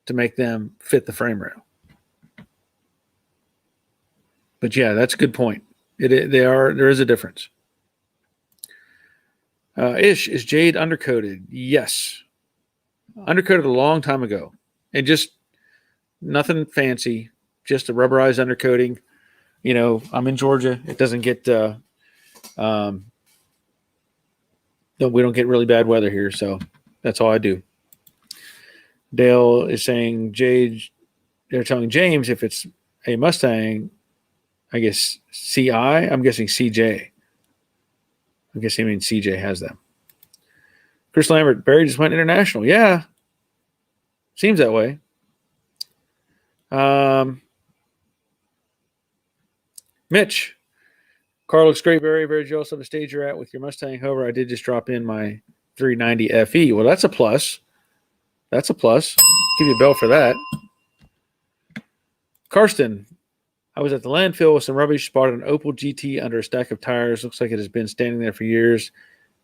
to make them fit the frame rail. But yeah, that's a good point. There is a difference. Is Jade undercoated? Yes. Undercoated a long time ago. And just nothing fancy, just a rubberized undercoating. I'm in Georgia. It doesn't get we don't get really bad weather here, so that's all I do. Dale is saying Jade. They're telling James if it's a Mustang, I guess CI. I'm guessing CJ. I guess he means CJ has them. Chris Lambert, Barry just went international. Yeah, seems that way. Mitch, car looks great, Barry. Very jealous of the stage you're at with your Mustang. However, I did just drop in my 390 FE. Well, that's a plus. That's a plus. Give you a bell for that. Karsten, I was at the landfill with some rubbish, spotted an Opel GT under a stack of tires. Looks like it has been standing there for years.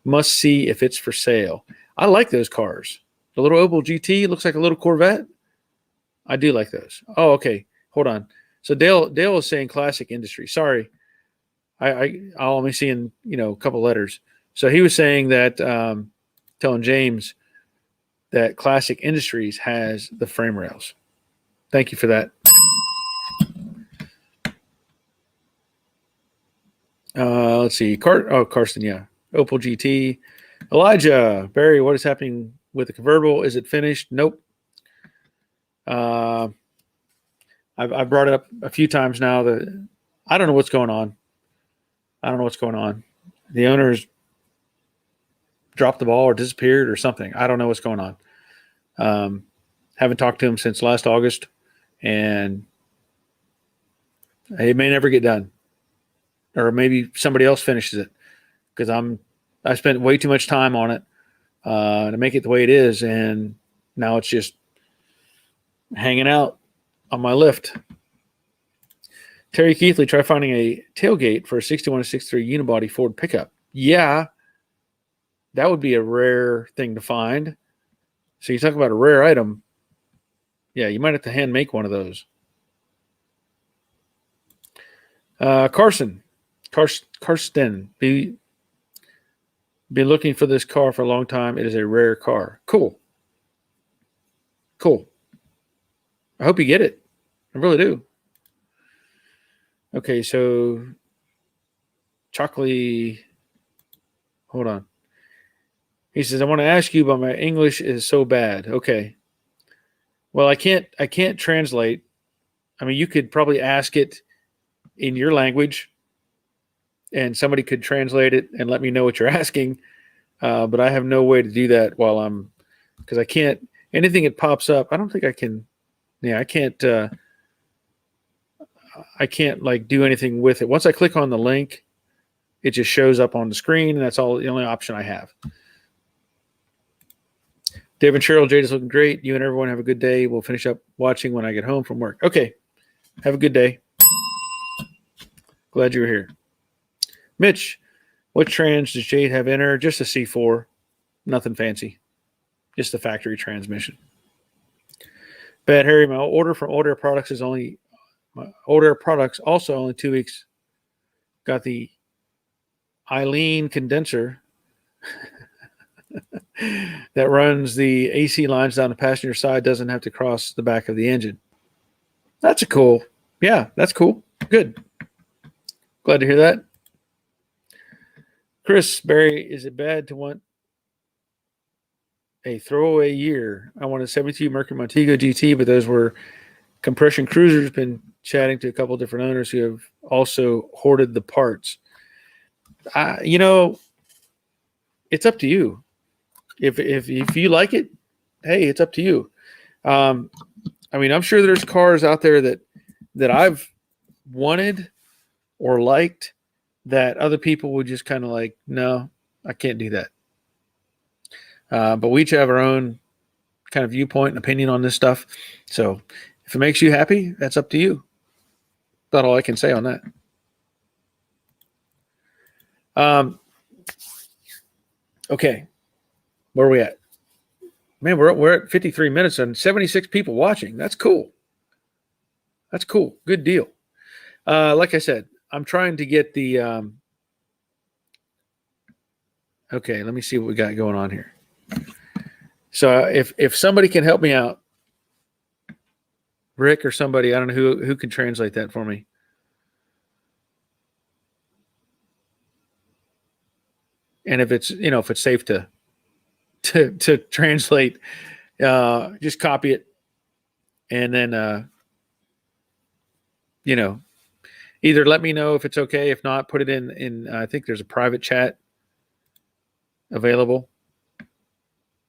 Must see if it's for sale. I like those cars. The little Opel GT looks like a little Corvette. I do like those. Oh, okay. Hold on. So Dale is saying classic industry. Sorry. I'll only see in, a couple letters. So he was saying that, telling James that Classic Industries has the frame rails. Thank you for that. Let's see. Karsten, yeah. Opel GT. Elijah, Barry, what is happening with the convertible? Is it finished? Nope. I've brought it up a few times now that I don't know what's going on. The owners dropped the ball or disappeared or something. I don't know what's going on. Haven't talked to him since last August, and it may never get done, or maybe somebody else finishes it because I spent way too much time on it to make it the way it is, and now it's just hanging out on my lift. Terry Keithley, try finding a tailgate for a 61 63 unibody Ford pickup. Yeah, that would be a rare thing to find. So you talk about a rare item. Yeah, you might have to hand make one of those. Karsten, be looking for this car for a long time. It is a rare car. Cool. I hope you get it. I really do. Okay, so Chocolate. Hold on. He says, I want to ask you, but my English is so bad. Okay. Well, I can't translate. I mean, you could probably ask it in your language and somebody could translate it and let me know what you're asking. But I have no way to do that because I can't, anything that pops up, I don't think I can, I can't like do anything with it. Once I click on the link, it just shows up on the screen, and that's the only option I have. Dave and Cheryl, Jade is looking great. You and everyone have a good day. We'll finish up watching when I get home from work. Okay. Have a good day. Glad you were here. Mitch, what trans does Jade have in her? Just a C4. Nothing fancy. Just the factory transmission. Bad Harry, my order from Order Products also only 2 weeks. Got the Eileen condenser that runs the AC lines down the passenger side, doesn't have to cross the back of the engine. That's cool. Yeah, that's cool. Good. Glad to hear that. Chris Barry, is it bad to want a throwaway year? I wanted 72 Mercury Montego GT, but those were compression cruisers. Been chatting to a couple different owners who have also hoarded the parts. It's up to you. If you like it, hey, it's up to you. I mean, I'm sure there's cars out there that I've wanted or liked that other people would just kind of like, no, I can't do that. But we each have our own kind of viewpoint and opinion on this stuff. So if it makes you happy, that's up to you. That's all I can say on that. Okay. Where are we at? Man, we're at 53 minutes and 76 people watching. That's cool. That's cool. Good deal. Like I said, I'm trying to get the okay, let me see what we got going on here. So if somebody can help me out, Rick or somebody, I don't know who can translate that for me. And if it's safe to translate, just copy it and then either let me know if it's okay. If not, put it in I think there's a private chat available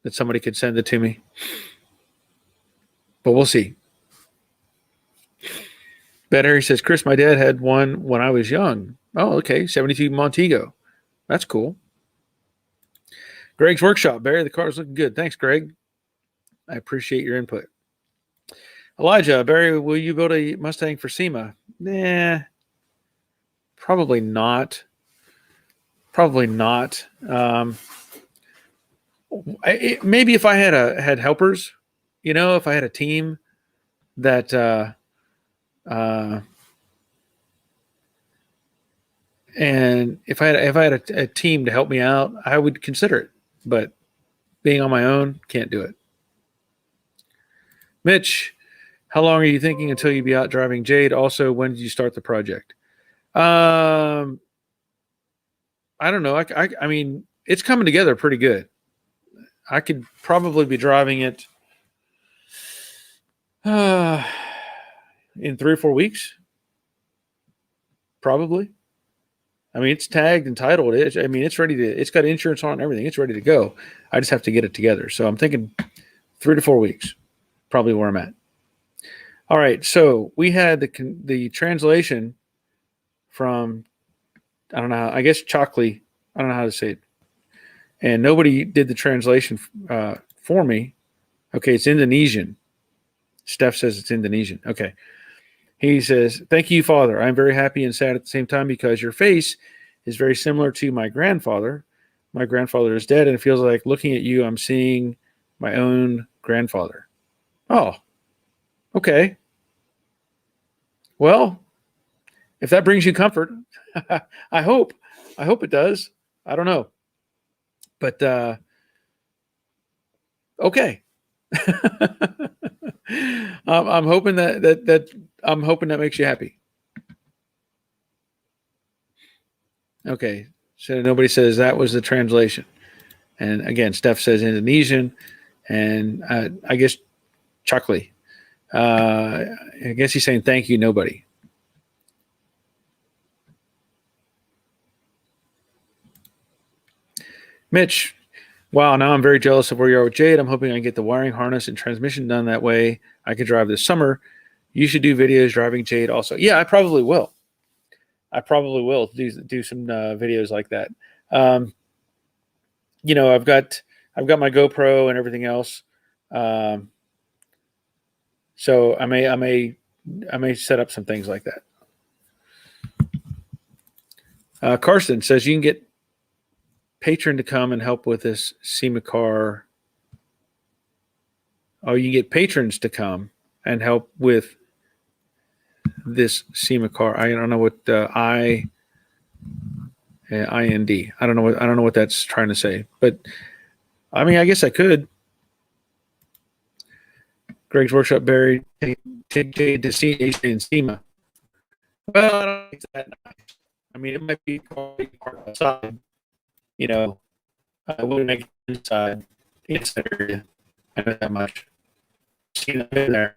that somebody could send it to me. But we'll see. Better, he says, Chris, my dad had one when I was young. Oh, okay. 72 Montego. That's cool. Greg's Workshop. Barry, the car's looking good. Thanks, Greg. I appreciate your input. Elijah, Barry, will you build a Mustang for SEMA? Nah, probably not. Probably not. Maybe if I had helpers, if I had a team that and if I had a team to help me out, I would consider it. But being on my own, can't do it. Mitch, how long are you thinking until you be out driving Jade? Also, when did you start the project? I don't know. I mean, it's coming together pretty good. I could probably be driving it in 3 or 4 weeks. Probably. I mean, it's tagged and titled. It's ready to, it's got insurance on it and everything. It's ready to go. I just have to get it together. So I'm thinking 3 to 4 weeks, probably where I'm at. All right. So we had the translation from, I don't know, I guess Chocolate. I don't know how to say it. And nobody did the translation for me. Okay. It's Indonesian. Steph says it's Indonesian. Okay. He says, "Thank you, Father. I'm very happy and sad at the same time because your face is very similar to my grandfather. My grandfather is dead, and it feels like looking at you, I'm seeing my own grandfather." Oh, okay. Well, if that brings you comfort, I hope. I hope it does. I don't know, but okay. I'm hoping that I'm hoping that makes you happy. Okay, so nobody says that was the translation, and again, Steph says Indonesian, and I guess Chuckley. I guess he's saying thank you, nobody. Mitch, wow, now I'm very jealous of where you are with Jade. I'm hoping I can get the wiring harness and transmission done that way. I could drive this summer. You should do videos driving Jade also. Yeah, I probably will. I probably will do some videos like that. Um, I've got my GoPro and everything else. Um, so I may set up some things like that. Karsten says you can get patron to come and help with this SEMA car. Oh, you can get patrons to come and help with this SEMA car. I don't know what IND. I don't know what that's trying to say, but I mean, I guess I could. Greg's workshop buried. Take Jade to see AJ and SEMA. Well, I don't think it's that nice. I mean, it might be part outside. I wouldn't make it inside area. I know that much. Seen them in there,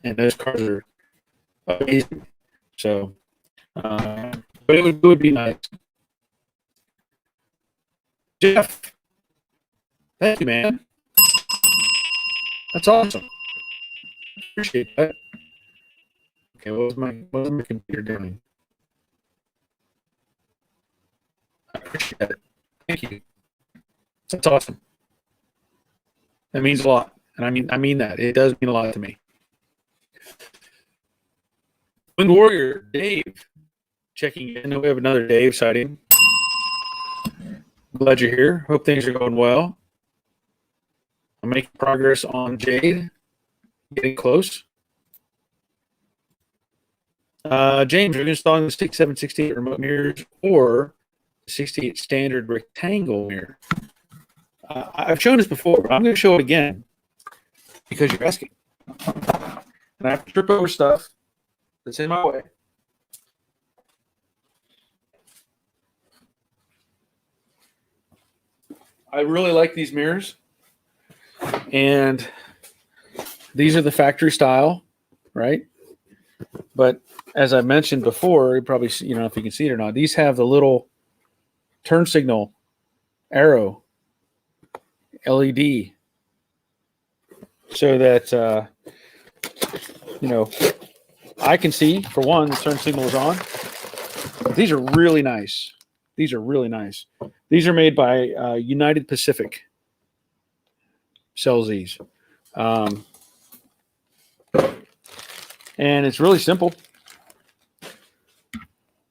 and those cars are amazing. So, but it would be nice. Jeff, thank you, man. That's awesome. Appreciate that. Okay, what was my computer doing? I appreciate it. Thank you. That's awesome. That means a lot, and I mean that. It does mean a lot to me. Wind Warrior Dave checking in. We have another Dave sighting. Glad you're here. Hope things are going well. I'm making progress on Jade. Getting close. James, are you installing the 6768 remote mirrors or the 68 standard rectangle mirror? I've shown this before, but I'm going to show it again because you're asking. And I have to trip over stuff that's in my way. I really like these mirrors, and these are the factory style, right? But as I mentioned before, you probably if you can see it or not, these have the little turn signal arrow LED, so that I can see, for one, the turn signal is on. These are really nice. These are made by United Pacific. Sells these. And it's really simple.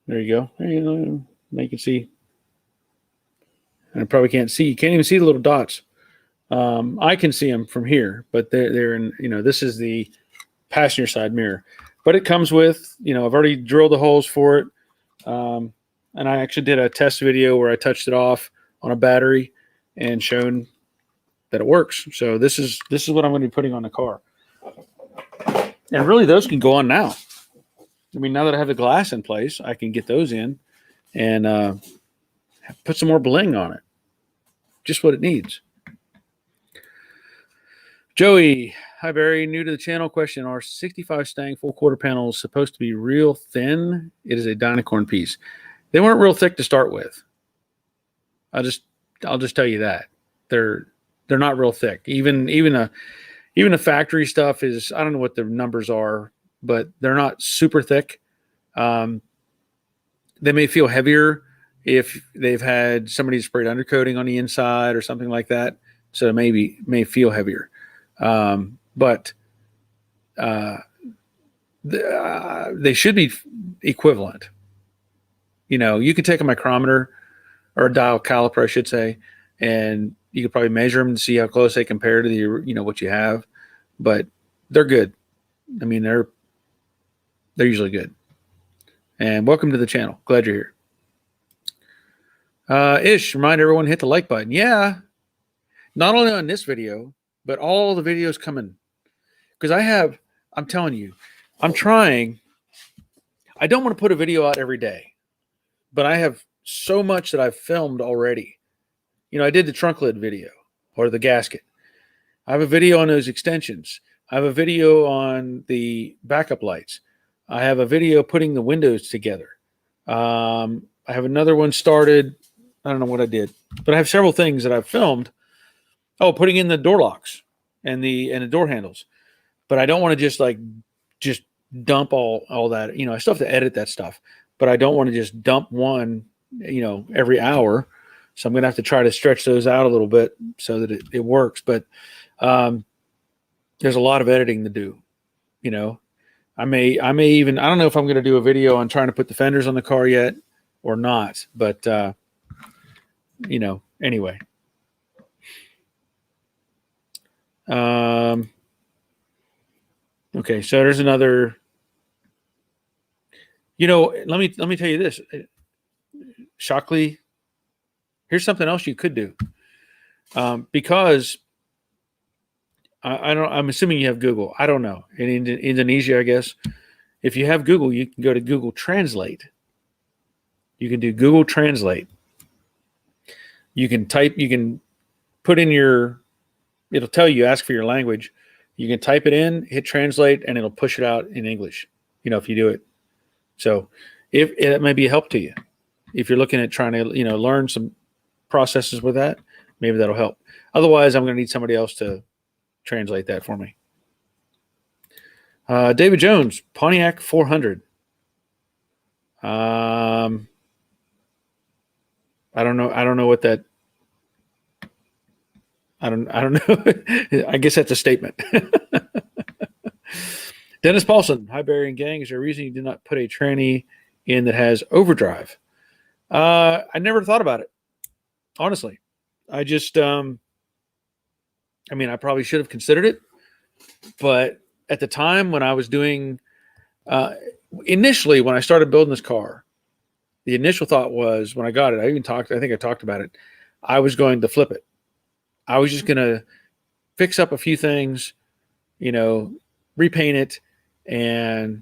There you go. Now you can see. And I probably can't see. You can't even see the little dots. I can see them from here, but they're in, this is the passenger side mirror. But it comes with, I've already drilled the holes for it. And I actually did a test video where I touched it off on a battery and shown that it works. So this is what I'm going to be putting on the car. And really, those can go on now. I mean, now that I have the glass in place, I can get those in and put some more bling on it. Just what it needs. Joey, hi Barry, new to the channel. Question: Are 65 Stang full quarter panels supposed to be real thin? It is a Dynacorn piece. They weren't real thick to start with. I'll just tell you that they're not real thick. Even the factory stuff is, I don't know what the numbers are, but they're not super thick. They may feel heavier if they've had somebody sprayed undercoating on the inside or something like that. So may feel heavier. But they should be equivalent. You can take a micrometer or a dial caliper, I should say, and you could probably measure them to see how close they compare to what you have. But they're good. I mean, they're usually good. And welcome to the channel. Glad you're here. Ish, remind everyone to hit the like button. Yeah, not only on this video, but all the videos coming. Because I'm telling you, I'm trying. I don't want to put a video out every day, but I have so much that I've filmed already. I did the trunk lid video or the gasket. I have a video on those extensions. I have a video on the backup lights. I have a video putting the windows together. I have another one started. I don't know what I did, but I have several things that I've filmed. Oh, putting in the door locks and the door handles. But I don't want to just dump all that. I still have to edit that stuff, but I don't want to just dump one, every hour. So I'm going to have to try to stretch those out a little bit so that it works. But there's a lot of editing to do. I may even, I don't know if I'm going to do a video on trying to put the fenders on the car yet or not, but anyway. Okay, so there's another. Let me tell you this, Shockley. Here's something else you could do, because I'm assuming you have Google. I don't know. In Indonesia, I guess, if you have Google, you can go to Google Translate. You can do Google Translate. You can put in it'll tell you, ask for your language. You can type it in, hit translate, and it'll push it out in English, if you do it. So if it may be a help to you, if you're looking at trying to, learn some processes with that, maybe that'll help. Otherwise, I'm going to need somebody else to translate that for me. David Jones, Pontiac 400. I don't know what that. I don't know. I guess that's a statement. Dennis Paulson, hi Barry and gang. Is there a reason you did not put a tranny in that has overdrive? I never thought about it. Honestly, I just, I probably should have considered it, but at the time when I was doing, initially when I started building this car, the initial thought was when I got it, I think I talked about it. I was going to flip it. I was just going to fix up a few things, repaint it and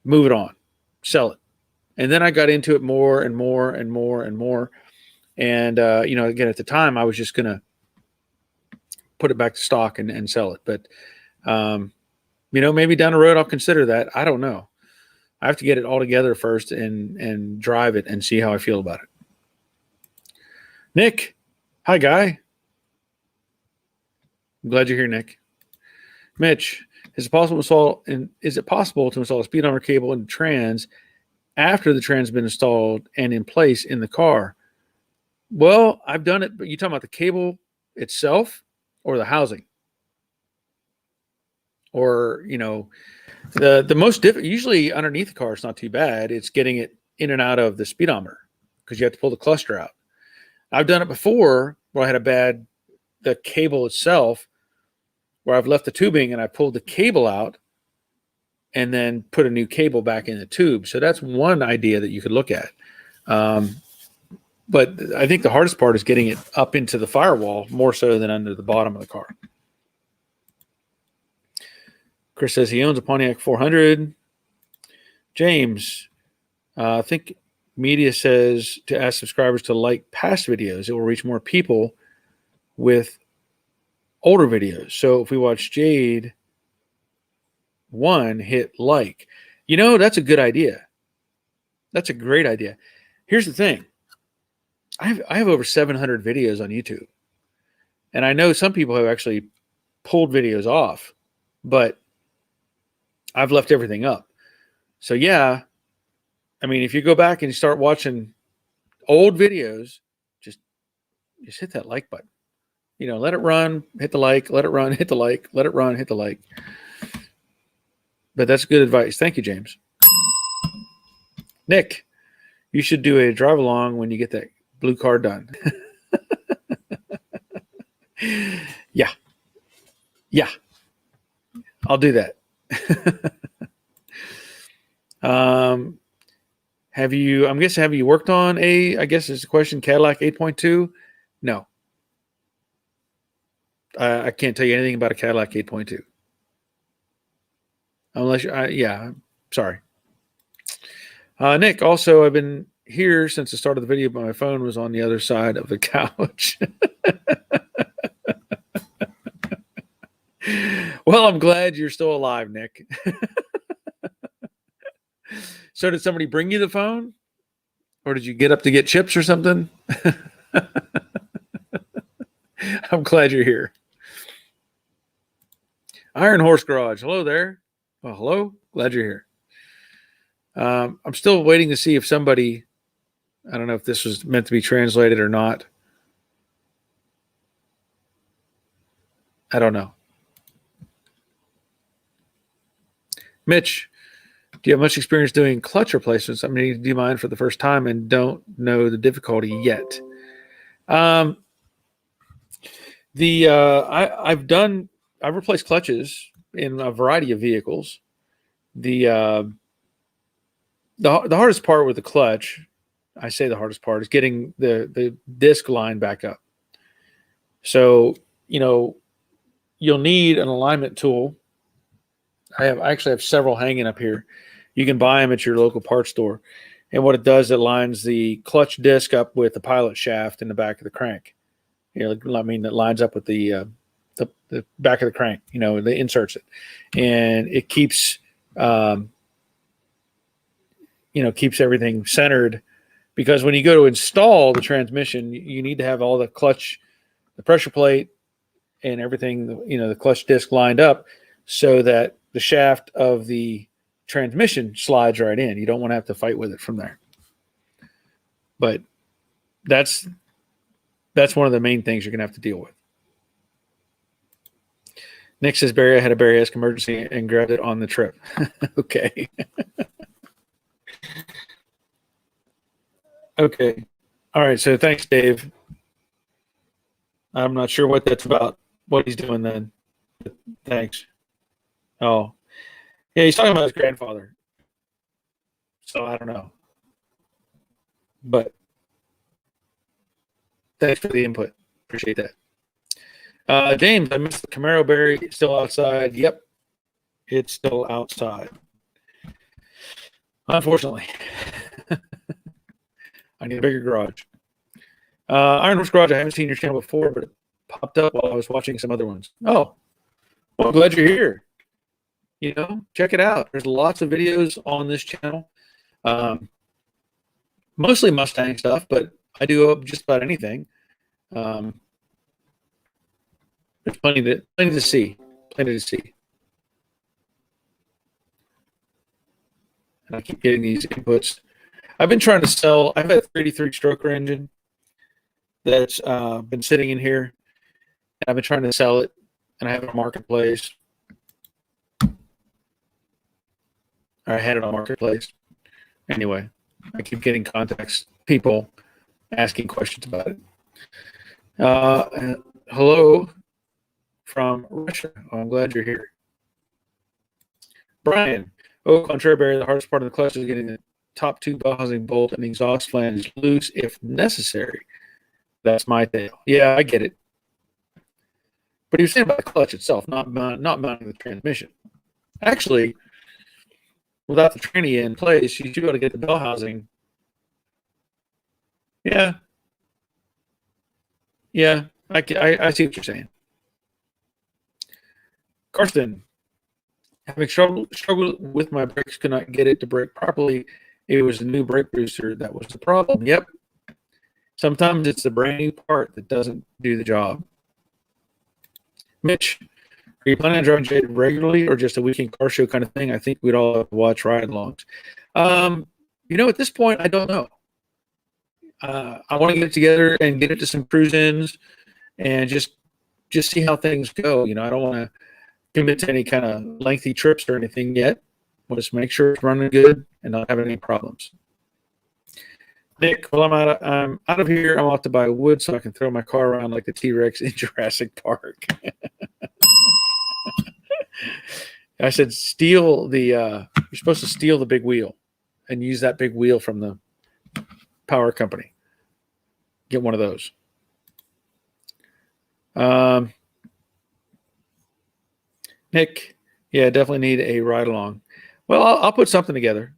move it on, sell it. And then I got into it more and more and more and more. And, again, at the time I was just going to put it back to stock and sell it. But, maybe down the road I'll consider that. I don't know. I have to get it all together first and drive it and see how I feel about it. Nick, hi guy. I'm glad you're here, Nick. Mitch, is it possible to install a speedometer cable in the trans after the trans has been installed and in place in the car? Well, I've done it, but you talking about the cable itself or the housing? Or, the most difficult, usually underneath the car, it's not too bad. It's getting it in and out of the speedometer because you have to pull the cluster out. I've done it before where I had the cable itself, where I've left the tubing and I pulled the cable out and then put a new cable back in the tube. So that's one idea that you could look at. But I think the hardest part is getting it up into the firewall more so than under the bottom of the car. Chris says he owns a Pontiac 400. James, I think media says to ask subscribers to like past videos. It will reach more people with older videos. So if we watch Jade 1, hit like. That's a good idea. That's a great idea. Here's the thing. I have over 700 videos on YouTube. And I know some people have actually pulled videos off, but I've left everything up. So yeah, if you go back and you start watching old videos, just hit that like button. Let it run, hit the like, let it run, hit the like, let it run, hit the like. but that's good advice. Thank you, James. Nick, you should do a drive along when you get that blue car done. Yeah. Yeah. I'll do that. Have you worked on I guess it's a question, Cadillac 8.2? No. I can't tell you anything about a Cadillac 8.2. Unless sorry. Nick, also, I've been here since the start of the video, but my phone was on the other side of the couch. Well, I'm glad you're still alive, Nick. So did somebody bring you the phone? Or did you get up to get chips or something? I'm glad you're here. Iron Horse Garage. Hello there. Well, hello. Glad you're here. I'm still waiting to see if somebody, I don't know if this was meant to be translated or not. I don't know. Mitch, do you have much experience doing clutch replacements? I mean, do you mind for the first time and don't know the difficulty yet? I've replaced clutches in a variety of vehicles. The hardest part with the clutch, I say the hardest part, is getting the disc line back up. So, you'll need an alignment tool. I actually have several hanging up here. You can buy them at your local parts store. And what it does, it lines the clutch disc up with the pilot shaft in the back of the crank. It lines up with the back of the crank, it inserts it. And it keeps, keeps everything centered, because when you go to install the transmission, you need to have all the clutch, the pressure plate and everything, the clutch disc lined up so that the shaft of the transmission slides right in. You don't want to have to fight with it from there. But that's one of the main things you're going to have to deal with. Nick says, Barry, I had a Barry-esque emergency and grabbed it on the trip. Okay. Okay. All right. So thanks, Dave. I'm not sure what that's about, what he's doing then. But thanks. Oh, yeah. He's talking about his grandfather. So I don't know. But thanks for the input. Appreciate that. James, I missed the Camaro, Barry. Still outside. Yep. It's still outside. Unfortunately. I need a bigger garage. Iron Horse Garage, I haven't seen your channel before, but it popped up while I was watching some other ones. Oh, well, I'm glad you're here. Check it out. There's lots of videos on this channel. Mostly Mustang stuff, but I do just about anything. There's plenty to see. Plenty to see. And I keep getting these inputs. I've been trying to sell. I have a 33 stroker engine that's been sitting in here. And I've been trying to sell it, and I have it on Marketplace. Or I had it on Marketplace. Anyway, I keep getting contacts, people asking questions about it. Hello from Russia. Oh, I'm glad you're here. Brian, contrary, Barry, the hardest part of the clutch is getting the top two bell housing bolt and exhaust flange loose if necessary. That's my tale. Yeah, I get it. But he was saying about the clutch itself, not mounting the transmission. Actually, without the tranny in place, you should be able to get the bell housing. Yeah. Yeah, I see what you're saying. Karsten, having struggled with my brakes, could not get it to brake properly. It was the new brake booster that was the problem. Yep. Sometimes it's the brand new part that doesn't do the job. Mitch, are you planning on driving Jade regularly or just a weekend car show kind of thing? I think we'd all have to watch ride-alongs. At this point, I don't know. I want to get it together and get it to some cruise-ins and just see how things go. I don't want to commit to any kind of lengthy trips or anything yet. We'll just make sure it's running good and not having any problems. Nick, well, I'm out of here. I'm off to buy wood so I can throw my car around like the T-Rex in Jurassic Park. I said, steal the. You're supposed to steal the big wheel, and use that big wheel from the power company. Get one of those. Nick, yeah, definitely need a ride along. Well, I'll put something together.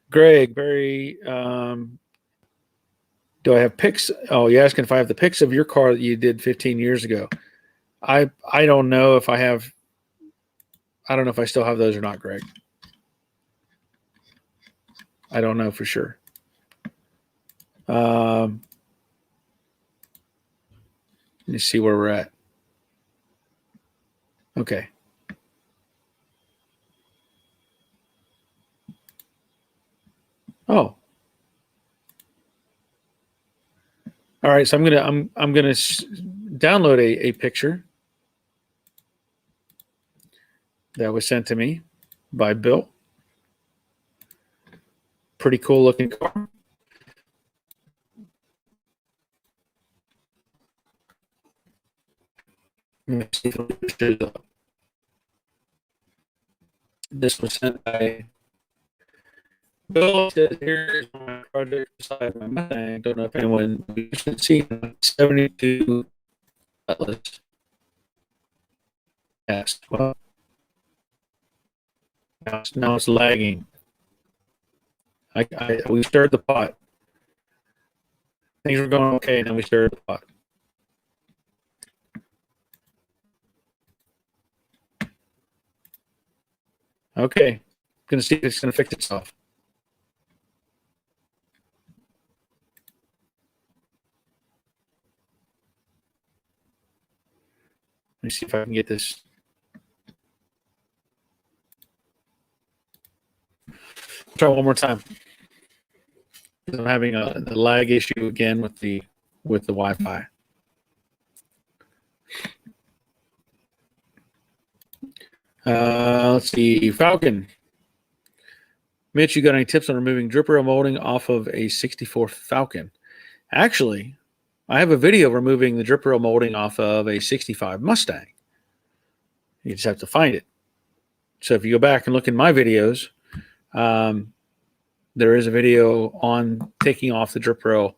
Greg, Barry, do I have pics? Oh, you're asking if I have the pics of your car that you did 15 years ago. I don't know if I have. I don't know if I still have those or not, Greg. I don't know for sure. Let me see where we're at. Okay. Oh. All right, so I'm gonna download a picture that was sent to me by Bill. Pretty cool looking car. Let me see if it shows up. This was sent by Bill. Says here is my project beside my Mustang. Don't know if anyone should see 72 Atlas. Yes. Well, now it's lagging. We stirred the pot. Things were going okay, and then we stirred the pot. Okay, gonna see if it's gonna fix itself. Let me see if I can get this. Try one more time. I'm having the lag issue again with the Wi-Fi. Let's see, Falcon. Mitch, you got any tips on removing drip rail molding off of a 64 Falcon? Actually, I have a video removing the drip rail molding off of a 65 Mustang. You just have to find it. So if you go back and look in my videos, there is a video on taking off the drip rail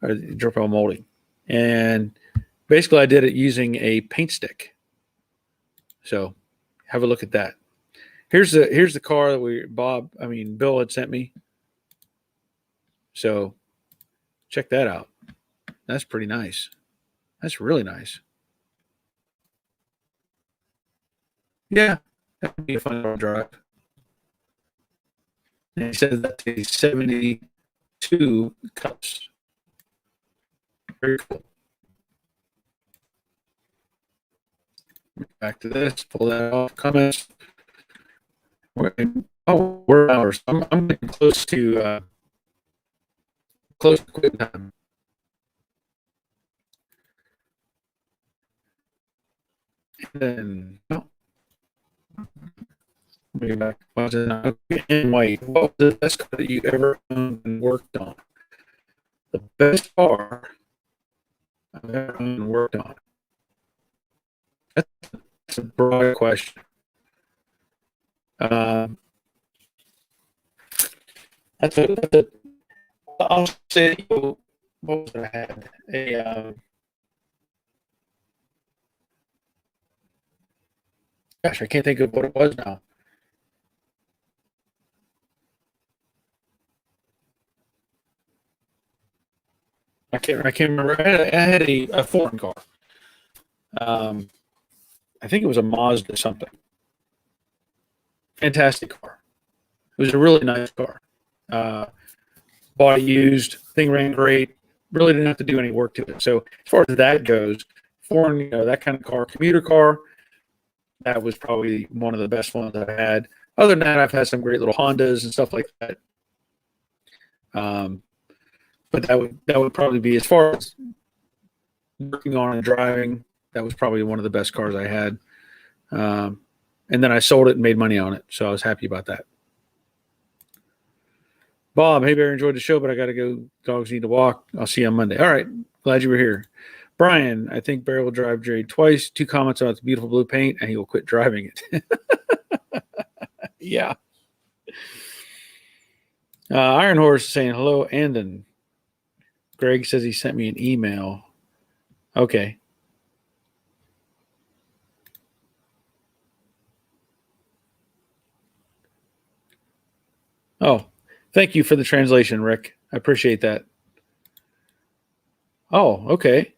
or the drip rail molding. And basically I did it using a paint stick. So have a look at that. Here's the car that Bill had sent me. So check that out. That's pretty nice. That's really nice. Yeah, that would be a fun drive. And he says that's a 72 cups. Very cool. Back to this. Pull that off. Comments. We're hours. I'm getting close to quit time. And then let me go back. In white. What was the best car that you ever owned and worked on? The best car I've ever owned and worked on. That's a broad question. I'll say, what was it I had? Gosh, I can't think of what it was now. I can't remember. I had a foreign car. I think it was a Mazda something. Fantastic car. It was a really nice car. Bought it used. Thing ran great. Really didn't have to do any work to it. So as far as that goes, foreign, that kind of car, commuter car, that was probably one of the best ones I've had. Other than that, I've had some great little Hondas and stuff like that. But that would probably be, as far as working on and driving, that was probably one of the best cars I had. And then I sold it and made money on it. So I was happy about that. Bob, hey, Bear, enjoyed the show, but I got to go. Dogs need to walk. I'll see you on Monday. All right. Glad you were here. Brian, I think Bear will drive Jade twice. 2 comments about the beautiful blue paint, and he will quit driving it. Yeah. Iron Horse saying hello, Andon. Greg says he sent me an email. Okay. Oh, thank you for the translation, Rick. I appreciate that. Oh, okay.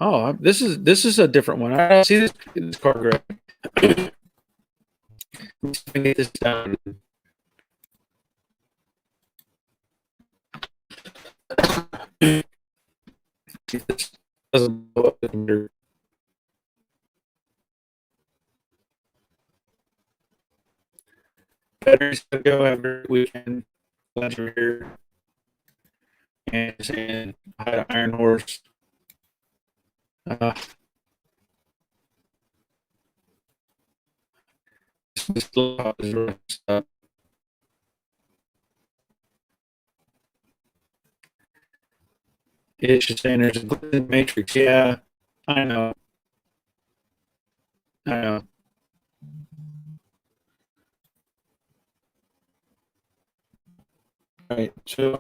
Oh, this is a different one. I see this car, Greg. Let's get this down. This doesn't blow up under. Batteries to go every weekend. Glad you're here. And saying hi to Iron Horse. This is really stuff. It's just saying there's a glitch in the matrix. Yeah, I know. I know. Right. So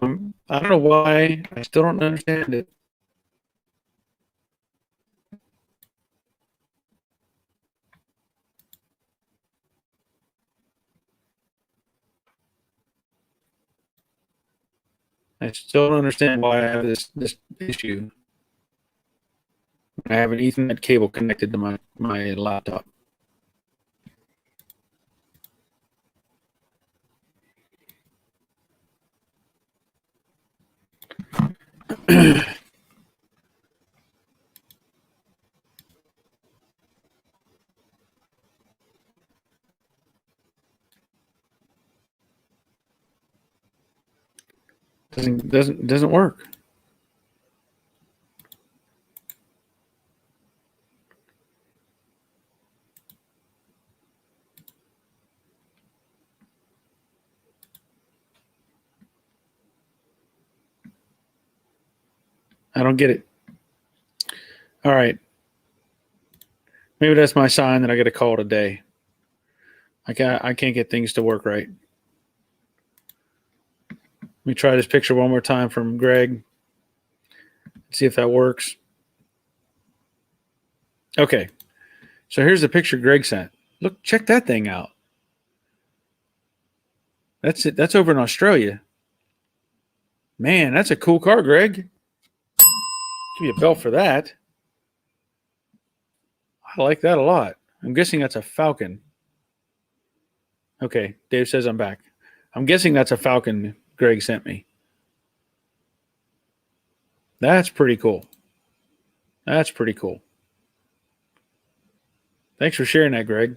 I don't know why. I still don't understand it. I still don't understand why I have this issue. I have an Ethernet cable connected to my laptop. doesn't work. I don't get it. All right. Maybe that's my sign that I got to call today. I can't get things to work right. Let me try this picture one more time from Greg. See if that works. Okay. So here's the picture Greg sent. Look, check that thing out. That's it. That's over in Australia. Man, that's a cool car, Greg. Give you a belt for that. I like that a lot. I'm guessing that's a Falcon. Okay, Dave says I'm back. I'm guessing that's a Falcon Greg sent me. That's pretty cool. That's pretty cool. Thanks for sharing that, Greg.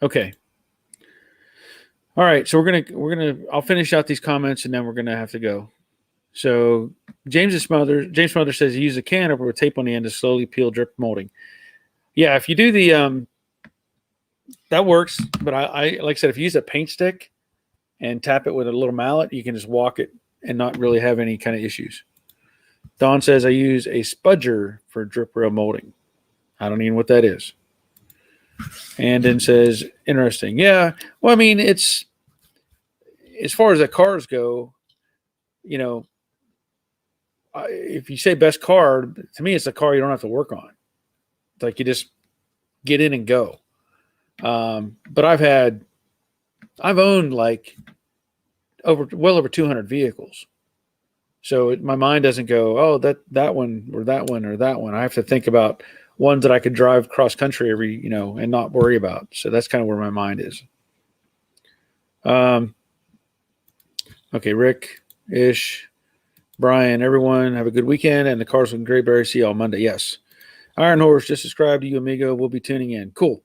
Okay. All right, so we're gonna I'll finish out these comments and then we're gonna have to go. So James Smother says he used a can opener with tape on the end to slowly peel drip molding. Yeah, if you do the that works, but I like I said, if you use a paint stick and tap it with a little mallet, you can just walk it and not really have any kind of issues. Don says I use a spudger for drip rail molding. I don't even know what that is. And then says, interesting. Yeah. Well, I mean, it's as far as the cars go, you know, if you say best car, to me, it's a car you don't have to work on. It's like you just get in and go. But I've owned like well over 200 vehicles. So my mind doesn't go, oh, that one or that one or that one. I have to think about ones that I could drive cross country and not worry about. So that's kind of where my mind is. Okay, Rick, Ish, Brian, everyone, have a good weekend. And the cars with Grayberry, see you on Monday. Yes. Iron Horse, just subscribe to you, amigo. We'll be tuning in. Cool.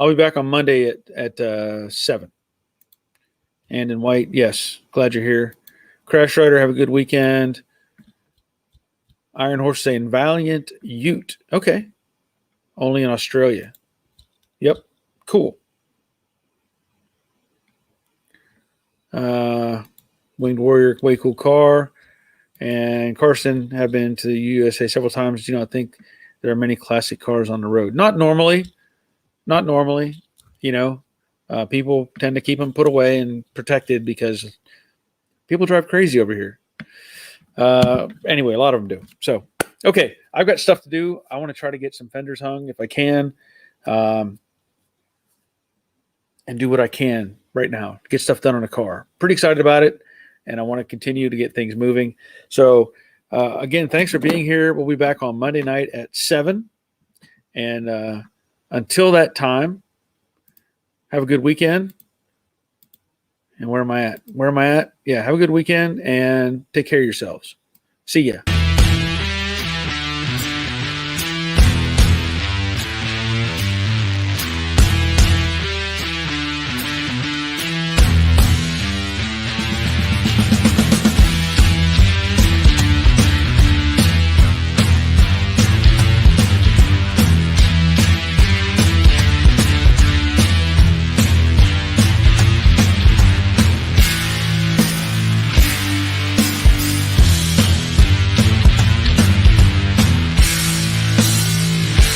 I'll be back on Monday at 7. And in white, yes. Glad you're here. Crash Rider, have a good weekend. Iron Horse saying Valiant Ute. Okay. Only in Australia. Yep. Cool. Winged Warrior, way cool car. And Carson have been to the USA several times. Do not think there are many classic cars on the road. Not normally. Not normally. People tend to keep them put away and protected because people drive crazy over here. Anyway, a lot of them do. So, okay, I've got stuff to do. I want to try to get some fenders hung if I can, and do what I can right now. Get stuff done on a car. Pretty excited about it, and I want to continue to get things moving. So, again, thanks for being here. We'll be back on Monday night at 7. And until that time, have a good weekend. And where am I at? Yeah, have a good weekend and take care of yourselves. See ya.